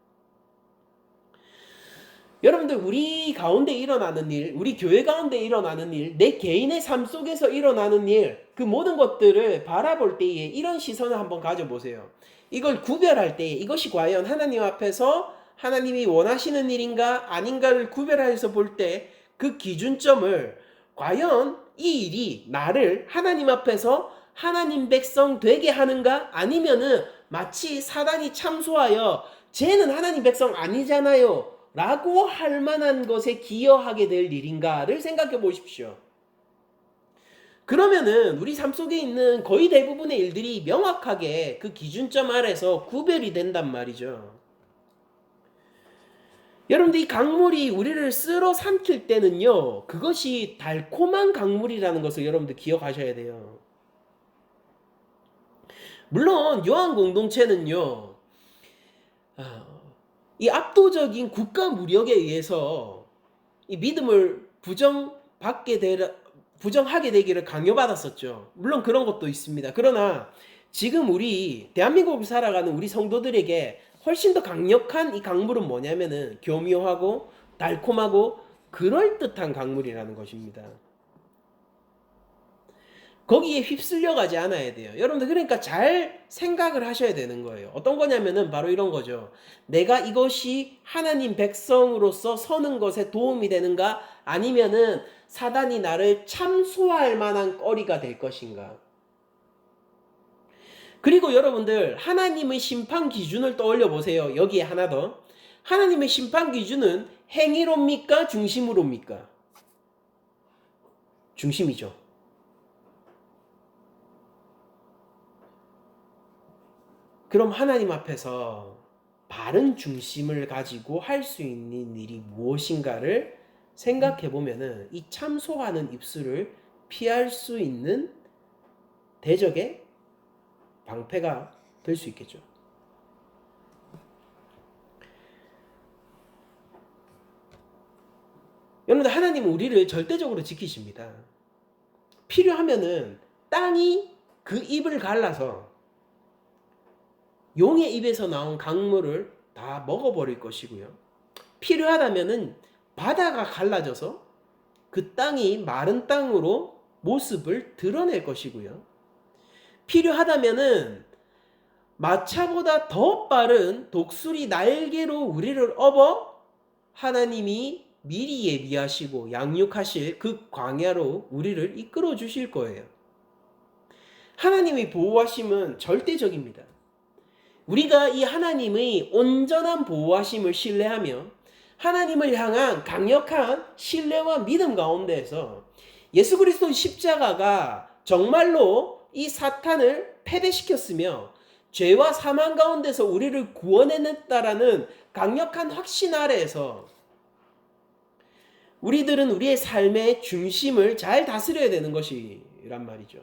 여러분들, 우리 가운데 일어나는 일, 우리 교회 가운데 일어나는 일, 내 개인의 삶 속에서 일어나는 일, 그 모든 것들을 바라볼 때에 이런 시선을 한번 가져보세요. 이걸 구별할 때 이것이 과연 하나님 앞에서 하나님이 원하시는 일인가 아닌가를 구별해서 볼 때 그 기준점을 과연 이 일이 나를 하나님 앞에서 하나님 백성 되게 하는가, 아니면은 마치 사단이 참소하여 쟤는 하나님 백성 아니잖아요 라고 할 만한 것에 기여하게 될 일인가를 생각해 보십시오. 그러면은 우리 삶 속에 있는 거의 대부분의 일들이 명확하게 그 기준점 아래서 구별이 된단 말이죠. 여러분들, 이 강물이 우리를 쓸어 삼킬 때는요, 그것이 달콤한 강물이라는 것을 여러분들 기억하셔야 돼요. 물론 요한 공동체는요, 이 압도적인 국가 무력에 의해서 이 믿음을 부정하게 되기를 강요받았었죠. 물론 그런 것도 있습니다. 그러나 지금 우리 대한민국을 살아가는 우리 성도들에게 훨씬 더 강력한 이 강물은 뭐냐면은 교묘하고 달콤하고 그럴듯한 강물이라는 것입니다. 거기에 휩쓸려 가지 않아야 돼요. 여러분들 그러니까 잘 생각을 하셔야 되는 거예요. 어떤 거냐면은 바로 이런 거죠. 내가 이것이 하나님 백성으로서 서는 것에 도움이 되는가? 아니면은 사단이 나를 참소할 만한 거리가 될 것인가? 그리고 여러분들 하나님의 심판 기준을 떠올려 보세요. 여기에 하나 더. 하나님의 심판 기준은 행위로입니까? 중심으로입니까? 중심이죠. 그럼 하나님 앞에서 바른 중심을 가지고 할 수 있는 일이 무엇인가를 생각해 보면은 이 참소하는 입술을 피할 수 있는 대적의 방패가 될 수 있겠죠. 여러분들 하나님은 우리를 절대적으로 지키십니다. 필요하면은 땅이 그 입을 갈라서 용의 입에서 나온 강물을 다 먹어버릴 것이고요. 필요하다면은 바다가 갈라져서 그 땅이 마른 땅으로 모습을 드러낼 것이고요. 필요하다면은 마차보다 더 빠른 독수리 날개로 우리를 업어 하나님이 미리 예비하시고 양육하실 그 광야로 우리를 이끌어 주실 거예요. 하나님의 보호하심은 절대적입니다. 우리가 이 하나님의 온전한 보호하심을 신뢰하며 하나님을 향한 강력한 신뢰와 믿음 가운데에서 예수 그리스도의 십자가가 정말로 이 사탄을 패배시켰으며 죄와 사망 가운데서 우리를 구원해냈다라는 강력한 확신 아래에서 우리들은 우리의 삶의 중심을 잘 다스려야 되는 것이란 말이죠.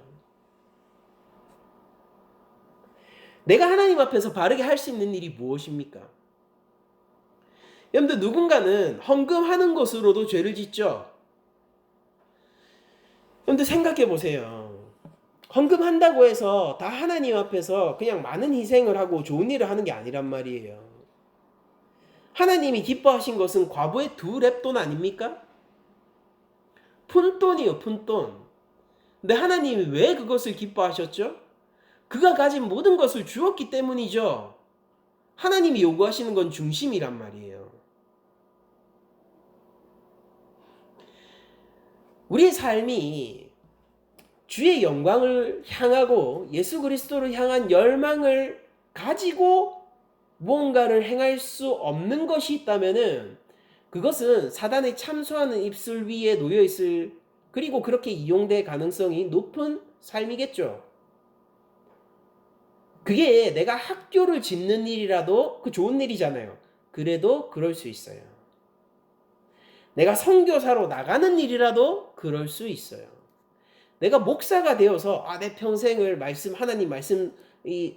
내가 하나님 앞에서 바르게 할 수 있는 일이 무엇입니까? 여러분들 누군가는 헌금하는 것으로도 죄를 짓죠. 여러분들 생각해 보세요. 헌금한다고 해서 다 하나님 앞에서 그냥 많은 희생을 하고 좋은 일을 하는 게 아니란 말이에요. 하나님이 기뻐하신 것은 과부의 2렙돈 아닙니까? 푼돈이요, 푼돈. 근데 하나님이 왜 그것을 기뻐하셨죠? 그가 가진 모든 것을 주었기 때문이죠. 하나님이 요구하시는 건 중심이란 말이에요. 우리의 삶이 주의 영광을 향하고 예수 그리스도를 향한 열망을 가지고 무언가를 행할 수 없는 것이 있다면은 그것은 사단의 참소하는 입술 위에 놓여 있을 그리고 그렇게 이용될 가능성이 높은 삶이겠죠. 그게 내가 학교를 짓는 일이라도 그 좋은 일이잖아요. 그래도 그럴 수 있어요. 내가 선교사로 나가는 일이라도 그럴 수 있어요. 내가 목사가 되어서 내 평생을 하나님 말씀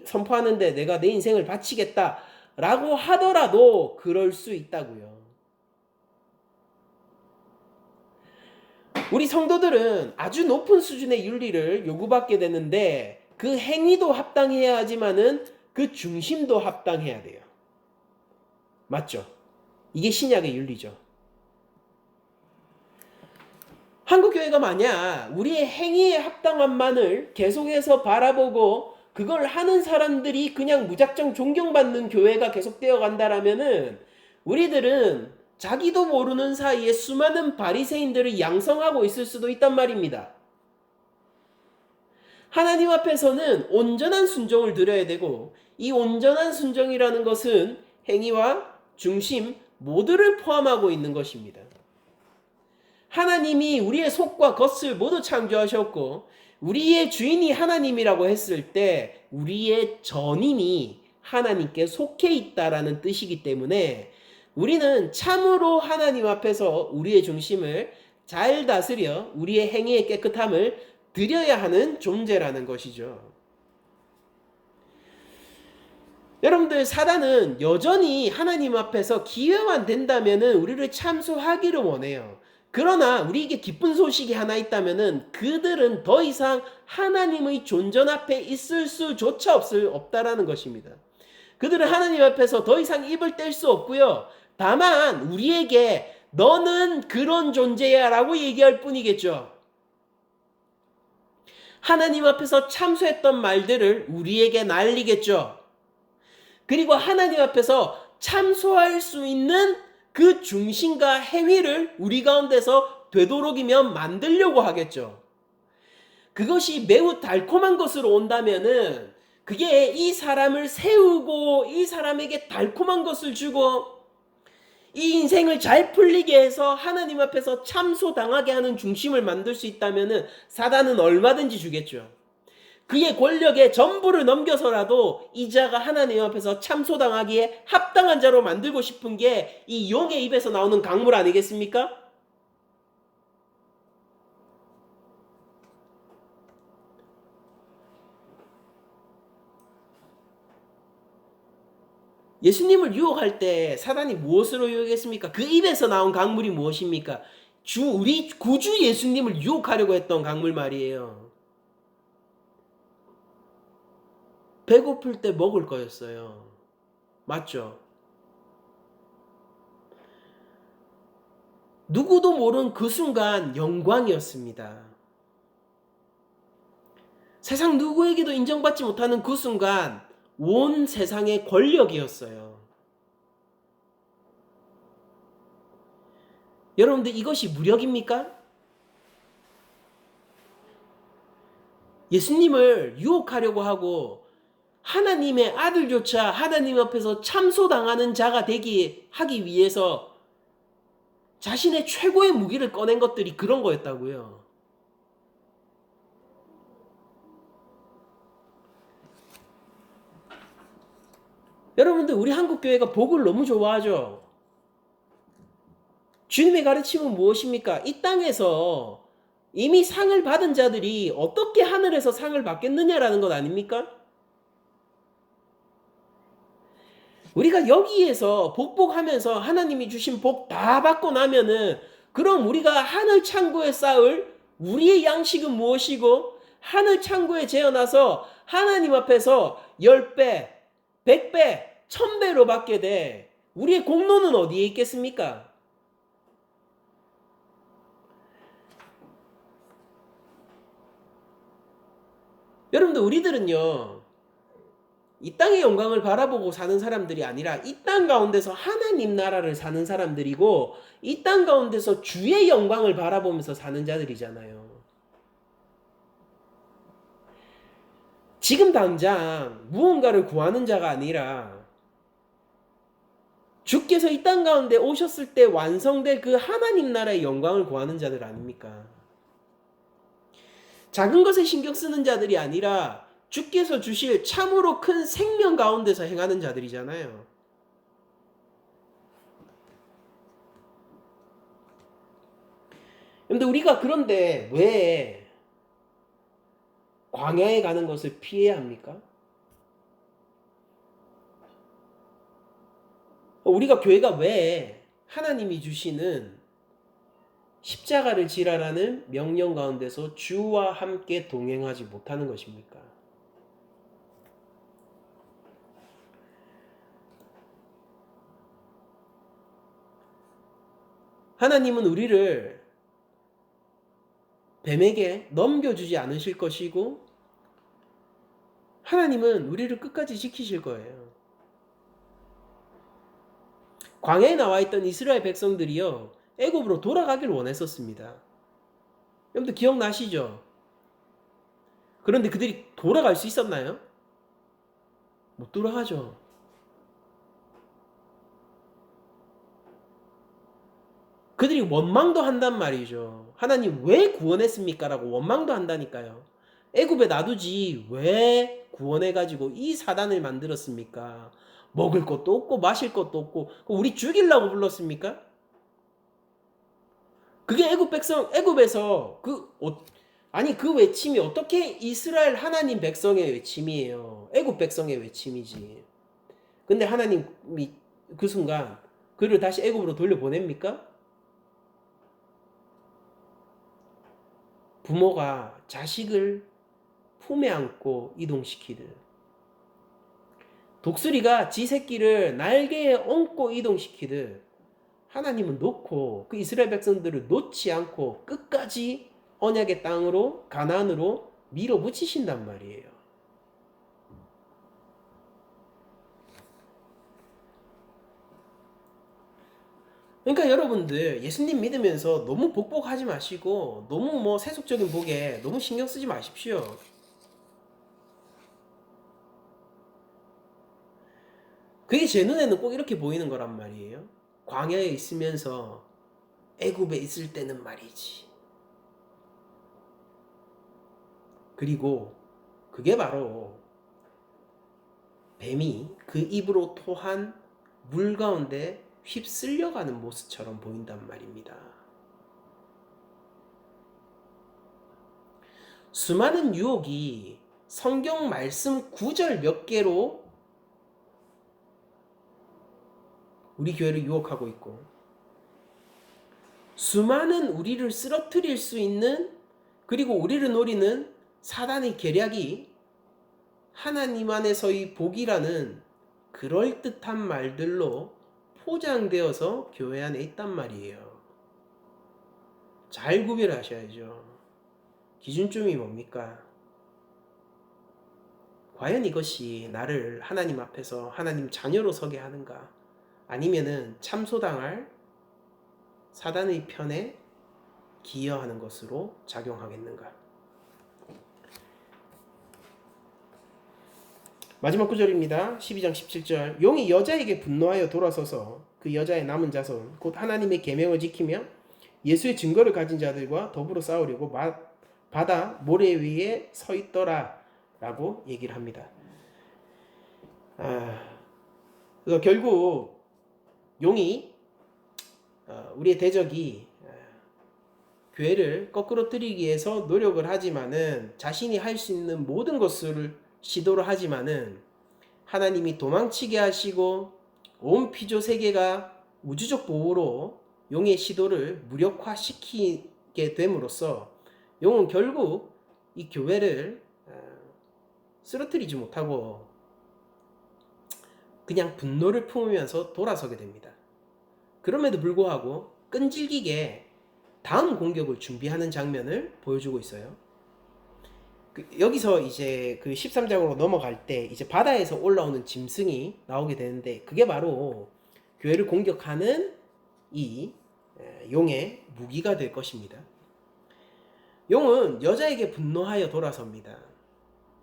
선포하는데 내가 내 인생을 바치겠다라고 하더라도 그럴 수 있다고요. 우리 성도들은 아주 높은 수준의 윤리를 요구받게 되는데 그 행위도 합당해야 하지만은 그 중심도 합당해야 돼요. 맞죠? 이게 신약의 윤리죠. 한국교회가 만약 우리의 행위에 합당함만을 계속해서 바라보고 그걸 하는 사람들이 그냥 무작정 존경받는 교회가 계속되어 간다라면은 우리들은 자기도 모르는 사이에 수많은 바리새인들을 양성하고 있을 수도 있단 말입니다. 하나님 앞에서는 온전한 순종을 드려야 되고 이 온전한 순종이라는 것은 행위와 중심 모두를 포함하고 있는 것입니다. 하나님이 우리의 속과 겉을 모두 창조하셨고 우리의 주인이 하나님이라고 했을 때 우리의 전인이 하나님께 속해 있다라는 뜻이기 때문에 우리는 참으로 하나님 앞에서 우리의 중심을 잘 다스려 우리의 행위의 깨끗함을 드려야 하는 존재라는 것이죠. 여러분들 사단은 여전히 하나님 앞에서 기회만 된다면은 우리를 참소하기를 원해요. 그러나 우리에게 기쁜 소식이 하나 있다면은 그들은 더 이상 하나님의 존전 앞에 있을 수조차 없다라는 것입니다. 그들은 하나님 앞에서 더 이상 입을 뗄 수 없고요. 다만 우리에게 너는 그런 존재야 라고 얘기할 뿐이겠죠. 하나님 앞에서 참소했던 말들을 우리에게 날리겠죠. 그리고 하나님 앞에서 참소할 수 있는 그 중심과 행위를 우리 가운데서 되도록이면 만들려고 하겠죠. 그것이 매우 달콤한 것으로 온다면은 그게 이 사람을 세우고 이 사람에게 달콤한 것을 주고 이 인생을 잘 풀리게 해서 하나님 앞에서 참소당하게 하는 중심을 만들 수 있다면은 사단은 얼마든지 주겠죠. 그의 권력에 전부를 넘겨서라도 이 자가 하나님 앞에서 참소당하기에 합당한 자로 만들고 싶은 게 이 용의 입에서 나오는 강물 아니겠습니까? 예수님을 유혹할 때 사단이 무엇으로 유혹했습니까? 그 입에서 나온 강물이 무엇입니까? 우리 구주 예수님을 유혹하려고 했던 강물 말이에요. 배고플 때 먹을 거였어요. 맞죠? 누구도 모르는 그 순간 영광이었습니다. 세상 누구에게도 인정받지 못하는 그 순간 온 세상의 권력이었어요. 여러분들 이것이 무력입니까? 예수님을 유혹하려고 하고 하나님의 아들조차 하나님 앞에서 참소당하는 자가 하기 위해서 자신의 최고의 무기를 꺼낸 것들이 그런 거였다고요. 여러분들 우리 한국교회가 복을 너무 좋아하죠. 주님의 가르침은 무엇입니까? 이 땅에서 이미 상을 받은 자들이 어떻게 하늘에서 상을 받겠느냐라는 것 아닙니까? 우리가 여기에서 복복하면서 하나님이 주신 복 다 받고 나면은 그럼 우리가 하늘 창고에 쌓을 우리의 양식은 무엇이고 하늘 창고에 재어나서 하나님 앞에서 10배, 100배, 1000배로 받게 돼. 우리의 공로는 어디에 있겠습니까? 여러분들 우리들은요. 이 땅의 영광을 바라보고 사는 사람들이 아니라 이 땅 가운데서 하나님 나라를 사는 사람들이고 이 땅 가운데서 주의 영광을 바라보면서 사는 자들이잖아요. 지금 당장 무언가를 구하는 자가 아니라 주께서 이 땅 가운데 오셨을 때 완성될 그 하나님 나라의 영광을 구하는 자들 아닙니까? 작은 것에 신경 쓰는 자들이 아니라 주께서 주실 참으로 큰 생명 가운데서 행하는 자들이잖아요. 근데 우리가 그런데 왜 광야에 가는 것을 피해야 합니까? 우리가 교회가 왜 하나님이 주시는 십자가를 지라라는 명령 가운데서 주와 함께 동행하지 못하는 것입니까? 하나님은 우리를 뱀에게 넘겨주지 않으실 것이고 하나님은 우리를 끝까지 지키실 거예요. 광야에 나와 있던 이스라엘 백성들이요. 애굽으로 돌아가길 원했었습니다. 여러분들 기억나시죠? 그런데 그들이 돌아갈 수 있었나요? 못 돌아가죠. 그들이 원망도 한단 말이죠. 하나님 왜 구원했습니까? 라고 원망도 한다니까요. 애굽에 놔두지 왜 구원해가지고 이 사단을 만들었습니까? 먹을 것도 없고 마실 것도 없고 우리 죽이려고 불렀습니까? 그게 애굽에서 그 외침이 어떻게 이스라엘 하나님 백성의 외침이에요. 애굽 백성의 외침이지. 근데 하나님이 그 순간 그를 다시 애굽으로 돌려보냅니까? 부모가 자식을 품에 안고 이동시키듯 독수리가 지 새끼를 날개에 얹고 이동시키듯 하나님은 놓고 그 이스라엘 백성들을 놓지 않고 끝까지 언약의 땅으로 가나안으로 밀어붙이신단 말이에요. 그러니까 여러분들 예수님 믿으면서 너무 복복하지 마시고 너무 뭐 세속적인 복에 너무 신경 쓰지 마십시오. 그게 제 눈에는 꼭 이렇게 보이는 거란 말이에요. 광야에 있으면서 애굽에 있을 때는 말이지. 그리고 그게 바로 뱀이 그 입으로 토한 물 가운데 휩쓸려가는 모습처럼 보인단 말입니다. 수많은 유혹이 성경 말씀 구절 몇 개로 우리 교회를 유혹하고 있고, 수많은 우리를 쓰러뜨릴 수 있는, 그리고 우리를 노리는 사단의 계략이 하나님 안에서의 복이라는 그럴듯한 말들로 포장되어서 교회 안에 있단 말이에요. 잘 구별하셔야죠. 기준점이 뭡니까? 과연 이것이 나를 하나님 앞에서 하나님 자녀로 서게 하는가? 아니면은 참소당할 사단의 편에 기여하는 것으로 작용하겠는가? 마지막 구절입니다. 12장 17절. 용이 여자에게 분노하여 돌아서서 그 여자의 남은 자손 곧 하나님의 계명을 지키며 예수의 증거를 가진 자들과 더불어 싸우려고 바다 모래 위에 서 있더라 라고 얘기를 합니다. 그러니까 결국 용이 우리의 대적이 교회를 거꾸로 뜨리기 위해서 노력을 하지만은 자신이 할 수 있는 모든 것을 시도를 하지만은 하나님이 도망치게 하시고 온 피조 세계가 우주적 보호로 용의 시도를 무력화시키게 됨으로써 용은 결국 이 교회를 쓰러뜨리지 못하고 그냥 분노를 품으면서 돌아서게 됩니다. 그럼에도 불구하고 끈질기게 다음 공격을 준비하는 장면을 보여주고 있어요. 여기서 이제 그 13장으로 넘어갈 때 이제 바다에서 올라오는 짐승이 나오게 되는데 그게 바로 교회를 공격하는 이 용의 무기가 될 것입니다. 용은 여자에게 분노하여 돌아섭니다.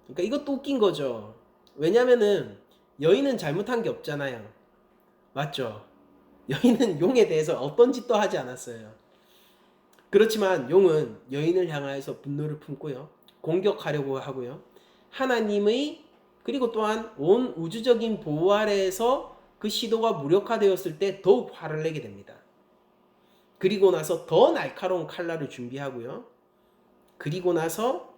그러니까 이것도 웃긴 거죠. 왜냐면은 여인은 잘못한 게 없잖아요. 맞죠? 여인은 용에 대해서 어떤 짓도 하지 않았어요. 그렇지만 용은 여인을 향하여서 분노를 품고요. 공격하려고 하고요. 하나님의 그리고 또한 온 우주적인 보호 아래에서 그 시도가 무력화되었을 때 더욱 화를 내게 됩니다. 그리고 나서 더 날카로운 칼날을 준비하고요. 그리고 나서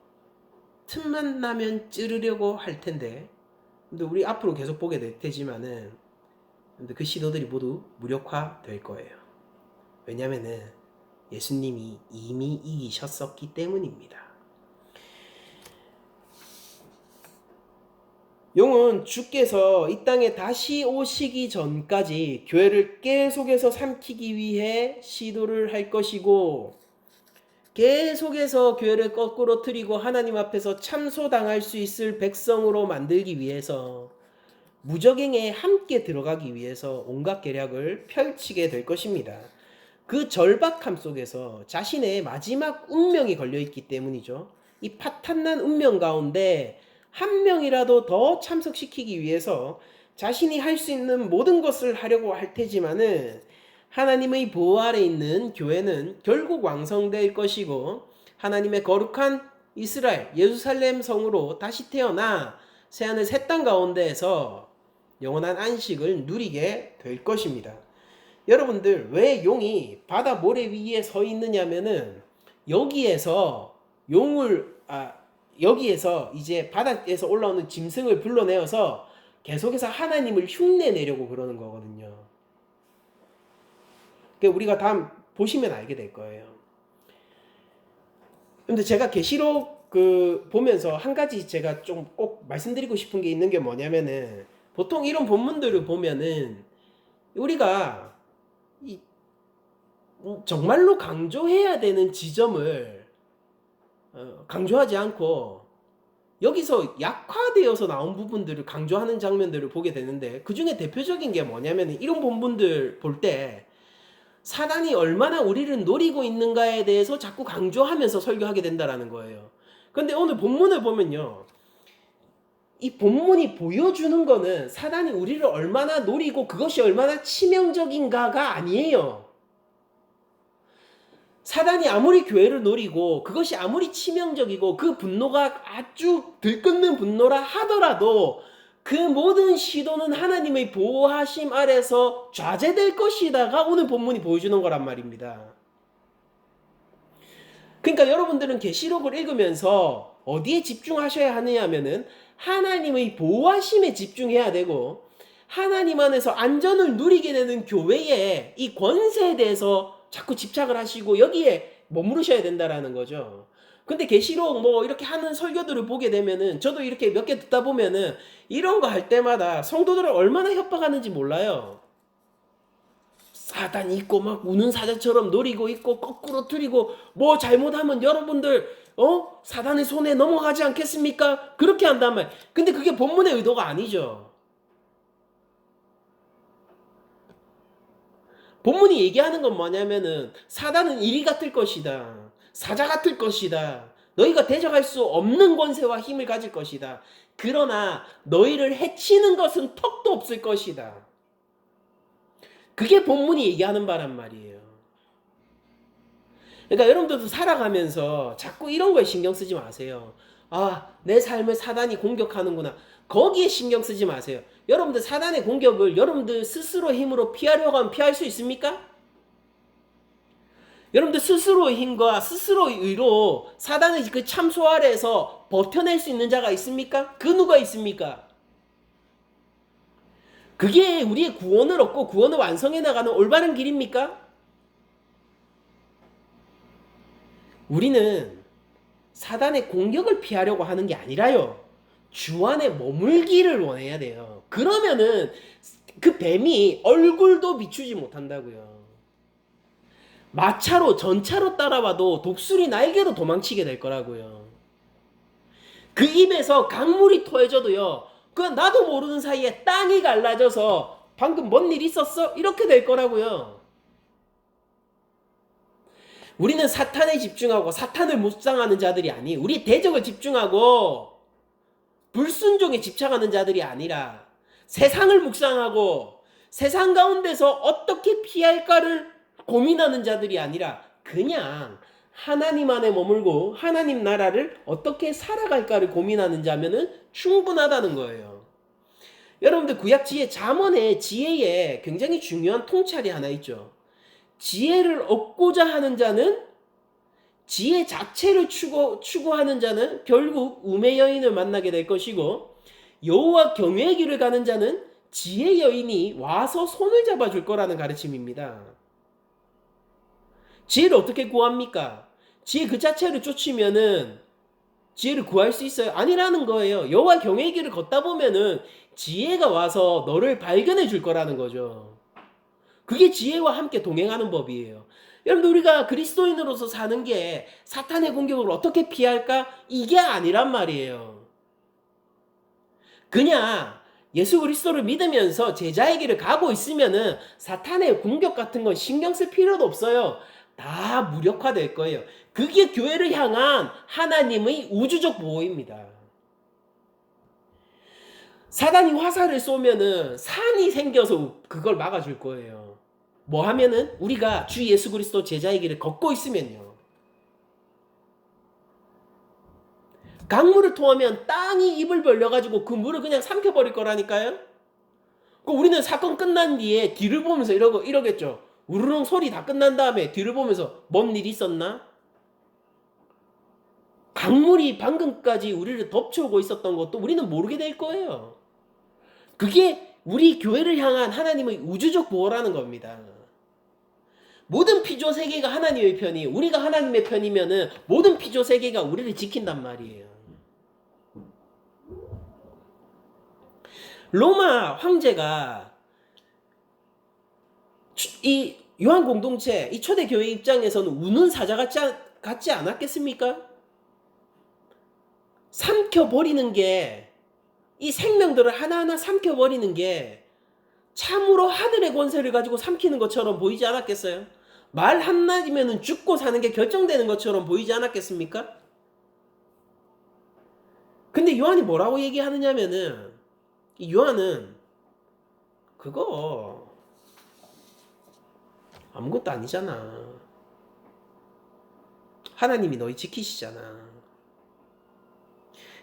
틈만 나면 찌르려고 할 텐데, 근데 우리 앞으로 계속 보게 될 테지만은, 근데 그 시도들이 모두 무력화될 거예요. 왜냐면은 예수님이 이미 이기셨었기 때문입니다. 용은 주께서 이 땅에 다시 오시기 전까지 교회를 계속해서 삼키기 위해 시도를 할 것이고, 계속해서 교회를 거꾸로 틀이고 하나님 앞에서 참소당할 수 있을 백성으로 만들기 위해서 무적행에 함께 들어가기 위해서 온갖 계략을 펼치게 될 것입니다. 그 절박함 속에서 자신의 마지막 운명이 걸려있기 때문이죠. 이 파탄난 운명 가운데 한 명이라도 더 참석시키기 위해서 자신이 할 수 있는 모든 것을 하려고 할 테지만은 하나님의 보호 아래 있는 교회는 결국 왕성될 것이고 하나님의 거룩한 이스라엘 예루살렘 성으로 다시 태어나 새하늘 새 땅 가운데에서 영원한 안식을 누리게 될 것입니다. 여러분들 왜 용이 바다 모래 위에 서 있느냐면은 여기에서 여기에서 이제 바다에서 올라오는 짐승을 불러내어서 계속해서 하나님을 흉내내려고 그러는 거거든요. 그러니까 우리가 다음 보시면 알게 될 거예요. 근데 제가 계시록 보면서 한 가지 제가 좀 꼭 말씀드리고 싶은 게 있는 게 뭐냐면은 보통 이런 본문들을 보면은 우리가 정말로 강조해야 되는 지점을 강조하지 않고 여기서 약화되어서 나온 부분들을 강조하는 장면들을 보게 되는데, 그 중에 대표적인 게 뭐냐면 이런 본문들 볼 때 사단이 얼마나 우리를 노리고 있는가에 대해서 자꾸 강조하면서 설교하게 된다라는 거예요. 근데 오늘 본문을 보면요, 이 본문이 보여주는 거는 사단이 우리를 얼마나 노리고 그것이 얼마나 치명적인가가 아니에요. 사단이 아무리 교회를 노리고 그것이 아무리 치명적이고 그 분노가 아주 들끓는 분노라 하더라도 그 모든 시도는 하나님의 보호하심 아래서 좌제될 것이다가 오늘 본문이 보여주는 거란 말입니다. 그러니까 여러분들은 계시록을 읽으면서 어디에 집중하셔야 하느냐 하면은 하나님의 보호하심에 집중해야 되고, 하나님 안에서 안전을 누리게 되는 교회의 이 권세에 대해서 자꾸 집착을 하시고 여기에 머무르셔야 된다라는 거죠. 근데 계시록 뭐 이렇게 하는 설교들을 보게 되면은, 저도 이렇게 몇 개 듣다 보면은 이런 거 할 때마다 성도들을 얼마나 협박하는지 몰라요. 사단이 있고 막 우는 사자처럼 노리고 있고 거꾸로 틀리고 뭐 잘못하면 여러분들 사단의 손에 넘어가지 않겠습니까? 그렇게 한단 말. 근데 그게 본문의 의도가 아니죠. 본문이 얘기하는 건 뭐냐면은 사단은 이리 같을 것이다. 사자 같을 것이다. 너희가 대적할 수 없는 권세와 힘을 가질 것이다. 그러나 너희를 해치는 것은 턱도 없을 것이다. 그게 본문이 얘기하는 바란 말이에요. 그러니까 여러분들도 살아가면서 자꾸 이런 거에 신경 쓰지 마세요. 아, 내 삶을 사단이 공격하는구나. 거기에 신경 쓰지 마세요. 여러분들 사단의 공격을 여러분들 스스로 힘으로 피하려고 하면 피할 수 있습니까? 여러분들 스스로의 힘과 스스로의 의로 사단의 그 참소 아래에서 버텨낼 수 있는 자가 있습니까? 그 누가 있습니까? 그게 우리의 구원을 얻고 구원을 완성해 나가는 올바른 길입니까? 우리는 사단의 공격을 피하려고 하는 게 아니라요, 주 안에 머물기를 원해야 돼요. 그러면은 그 뱀이 얼굴도 비추지 못한다고요. 마차로 전차로 따라와도 독수리 날개도 도망치게 될 거라고요. 그 입에서 강물이 토해져도요, 그건 나도 모르는 사이에 땅이 갈라져서 방금 뭔 일 있었어? 이렇게 될 거라고요. 우리는 사탄에 집중하고 사탄을 묵상하는 자들이 아니, 우리 대적을 집중하고 불순종에 집착하는 자들이 아니라 세상을 묵상하고 세상 가운데서 어떻게 피할까를 고민하는 자들이 아니라 그냥 하나님 안에 머물고 하나님 나라를 어떻게 살아갈까를 고민하는 자면은 충분하다는 거예요. 여러분들 구약 지혜 잠언의 지혜에 굉장히 중요한 통찰이 하나 있죠. 지혜를 얻고자 하는 자는, 지혜 자체를 추구하는 자는 결국 우매 여인을 만나게 될 것이고, 여호와 경외의 길을 가는 자는 지혜 여인이 와서 손을 잡아줄 거라는 가르침입니다. 지혜를 어떻게 구합니까? 지혜 그 자체를 쫓으면은 지혜를 구할 수 있어요? 아니라는 거예요. 여호와 경외의 길을 걷다 보면은 지혜가 와서 너를 발견해 줄 거라는 거죠. 그게 지혜와 함께 동행하는 법이에요. 여러분들, 우리가 그리스도인으로서 사는 게 사탄의 공격을 어떻게 피할까? 이게 아니란 말이에요. 그냥 예수 그리스도를 믿으면서 제자의 길을 가고 있으면은 사탄의 공격 같은 건 신경 쓸 필요도 없어요. 다 무력화될 거예요. 그게 교회를 향한 하나님의 우주적 보호입니다. 사단이 화살을 쏘면은 산이 생겨서 그걸 막아줄 거예요. 뭐 하면은 우리가 주 예수 그리스도 제자의 길을 걷고 있으면요. 강물을 통하면 땅이 입을 벌려가지고 그 물을 그냥 삼켜버릴 거라니까요. 우리는 사건 끝난 뒤에 뒤를 보면서 이러겠죠. 우르릉 소리 다 끝난 다음에 뒤를 보면서 뭔 일이 있었나? 강물이 방금까지 우리를 덮쳐오고 있었던 것도 우리는 모르게 될 거예요. 그게 우리 교회를 향한 하나님의 우주적 보호라는 겁니다. 모든 피조 세계가 하나님의 편이, 우리가 하나님의 편이면은 모든 피조 세계가 우리를 지킨단 말이에요. 로마 황제가 이 요한 공동체, 이 초대 교회 입장에서는 우는 사자 같지 않았겠습니까? 삼켜버리는 게, 이 생명들을 하나하나 삼켜버리는 게 참으로 하늘의 권세를 가지고 삼키는 것처럼 보이지 않았겠어요? 말 한마디면은 죽고 사는 게 결정되는 것처럼 보이지 않았겠습니까? 근데 요한이 뭐라고 얘기하느냐면은, 이 요한은 그거 아무것도 아니잖아. 하나님이 너희 지키시잖아.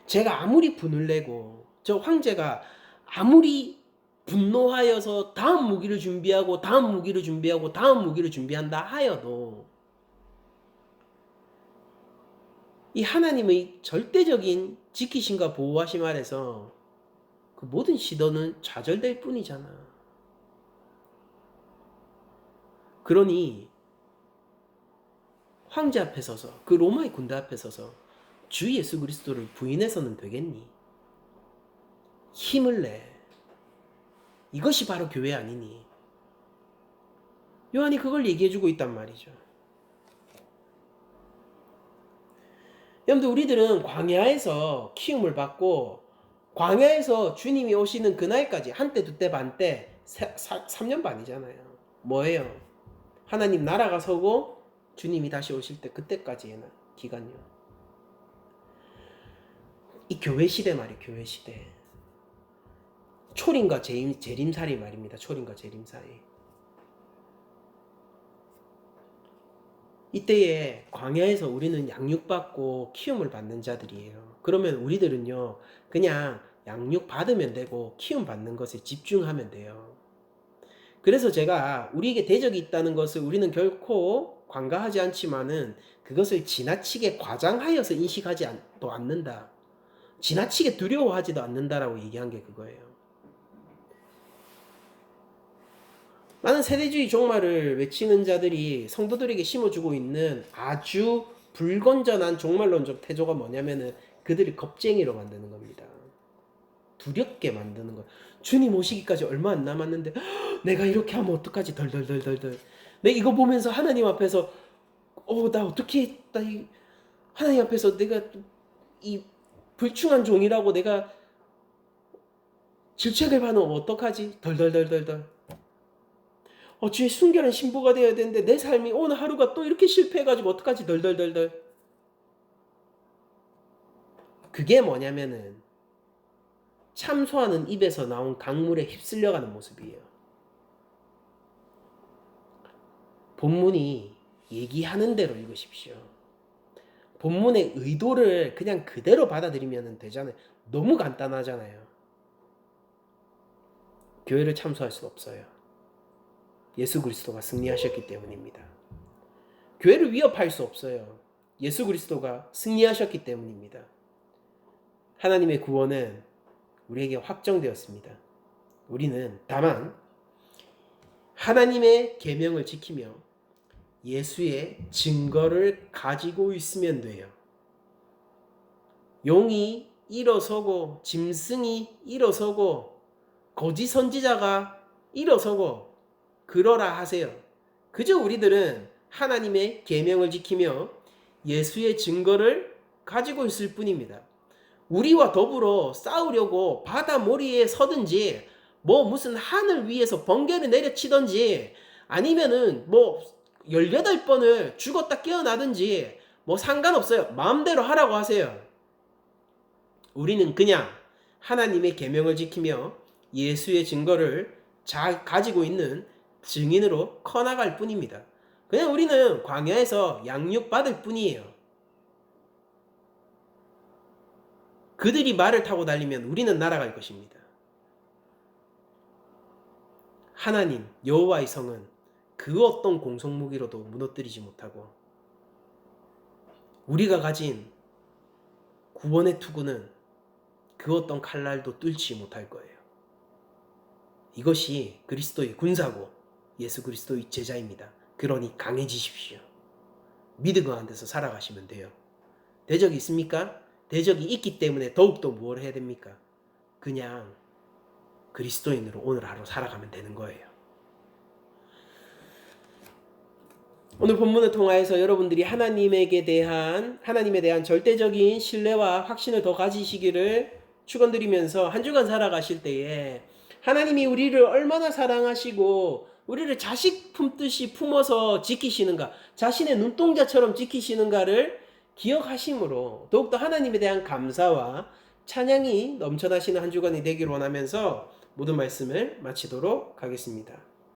제가 아무리 분을 내고 저 황제가 아무리 분노하여서 다음 무기를 준비하고 다음 무기를 준비하고 다음 무기를 준비한다 하여도 이 하나님의 절대적인 지키심과 보호하심 아래서 그 모든 시도는 좌절될 뿐이잖아. 그러니 황제 앞에 서서, 그 로마의 군대 앞에 서서 주 예수 그리스도를 부인해서는 되겠니? 힘을 내. 이것이 바로 교회 아니니? 요한이 그걸 얘기해주고 있단 말이죠. 여러분들, 우리들은 광야에서 키움을 받고 광야에서 주님이 오시는 그날까지 한때 두때 반때 3년 반이잖아요. 뭐예요? 하나님 나라가 서고 주님이 다시 오실 때 그때까지의 기간이요. 이 교회 시대 말이에요. 교회 시대. 초림과 재림사리 말입니다. 초림과 재림사리. 이때에 광야에서 우리는 양육받고 키움을 받는 자들이에요. 그러면 우리들은요, 그냥 양육 받으면 되고 키움 받는 것에 집중하면 돼요. 그래서 제가 우리에게 대적이 있다는 것을 우리는 결코 관가하지 않지만은 그것을 지나치게 과장하여서 인식하지 또 않는다. 지나치게 두려워하지도 않는다라고 얘기한 게 그거예요. 많은 세대주의 종말을 외치는 자들이 성도들에게 심어주고 있는 아주 불건전한 종말론적 태조가 뭐냐면은 그들을 겁쟁이로 만드는 겁니다. 두렵게 만드는 거. 주님 오시기까지 얼마 안 남았는데 내가 이렇게 하면 어떡하지? 덜덜덜덜덜. 내가 이거 보면서 하나님 앞에서 나 어떻게 하나님 앞에서 내가 이 불충한 종이라고 내가 질책을 받으면 어떡하지? 덜덜덜덜덜. 주의 순결한 신부가 되어야 되는데 내 삶이 오늘 하루가 또 이렇게 실패해가지고 어떡하지? 덜덜덜덜. 그게 뭐냐면은 참소하는 입에서 나온 강물에 휩쓸려가는 모습이에요. 본문이 얘기하는 대로 읽으십시오. 본문의 의도를 그냥 그대로 받아들이면 되잖아요. 너무 간단하잖아요. 교회를 참소할 수 없어요. 예수 그리스도가 승리하셨기 때문입니다. 교회를 위협할 수 없어요. 예수 그리스도가 승리하셨기 때문입니다. 하나님의 구원은 우리에게 확정되었습니다. 우리는 다만 하나님의 계명을 지키며 예수의 증거를 가지고 있으면 돼요. 용이 일어서고 짐승이 일어서고 거짓 선지자가 일어서고 그러라 하세요. 그저 우리들은 하나님의 계명을 지키며 예수의 증거를 가지고 있을 뿐입니다. 우리와 더불어 싸우려고 바다 모리에 서든지 무슨 하늘 위에서 번개를 내려치든지 아니면은 18번을 죽었다 깨어나든지 상관없어요. 마음대로 하라고 하세요. 우리는 그냥 하나님의 계명을 지키며 예수의 증거를 가지고 있는 증인으로 커나갈 뿐입니다. 그냥 우리는 광야에서 양육받을 뿐이에요. 그들이 말을 타고 달리면 우리는 날아갈 것입니다. 하나님 여호와의 성은 그 어떤 공성무기로도 무너뜨리지 못하고 우리가 가진 구원의 투구는 그 어떤 칼날도 뚫지 못할 거예요. 이것이 그리스도의 군사고 예수 그리스도의 제자입니다. 그러니 강해지십시오. 믿음 가운데서 살아가시면 돼요. 대적이 있습니까? 대적이 있기 때문에 더욱더 뭘 해야 됩니까? 그냥 그리스도인으로 오늘 하루 살아가면 되는 거예요. 오늘 본문을 통하여서 여러분들이 하나님에 대한 절대적인 신뢰와 확신을 더 가지시기를 축원드리면서 한 주간 살아가실 때에 하나님이 우리를 얼마나 사랑하시고 우리를 자식 품듯이 품어서 지키시는가, 자신의 눈동자처럼 지키시는가를 기억하심으로 더욱더 하나님에 대한 감사와 찬양이 넘쳐나시는 한 주간이 되기를 원하면서 모든 말씀을 마치도록 하겠습니다.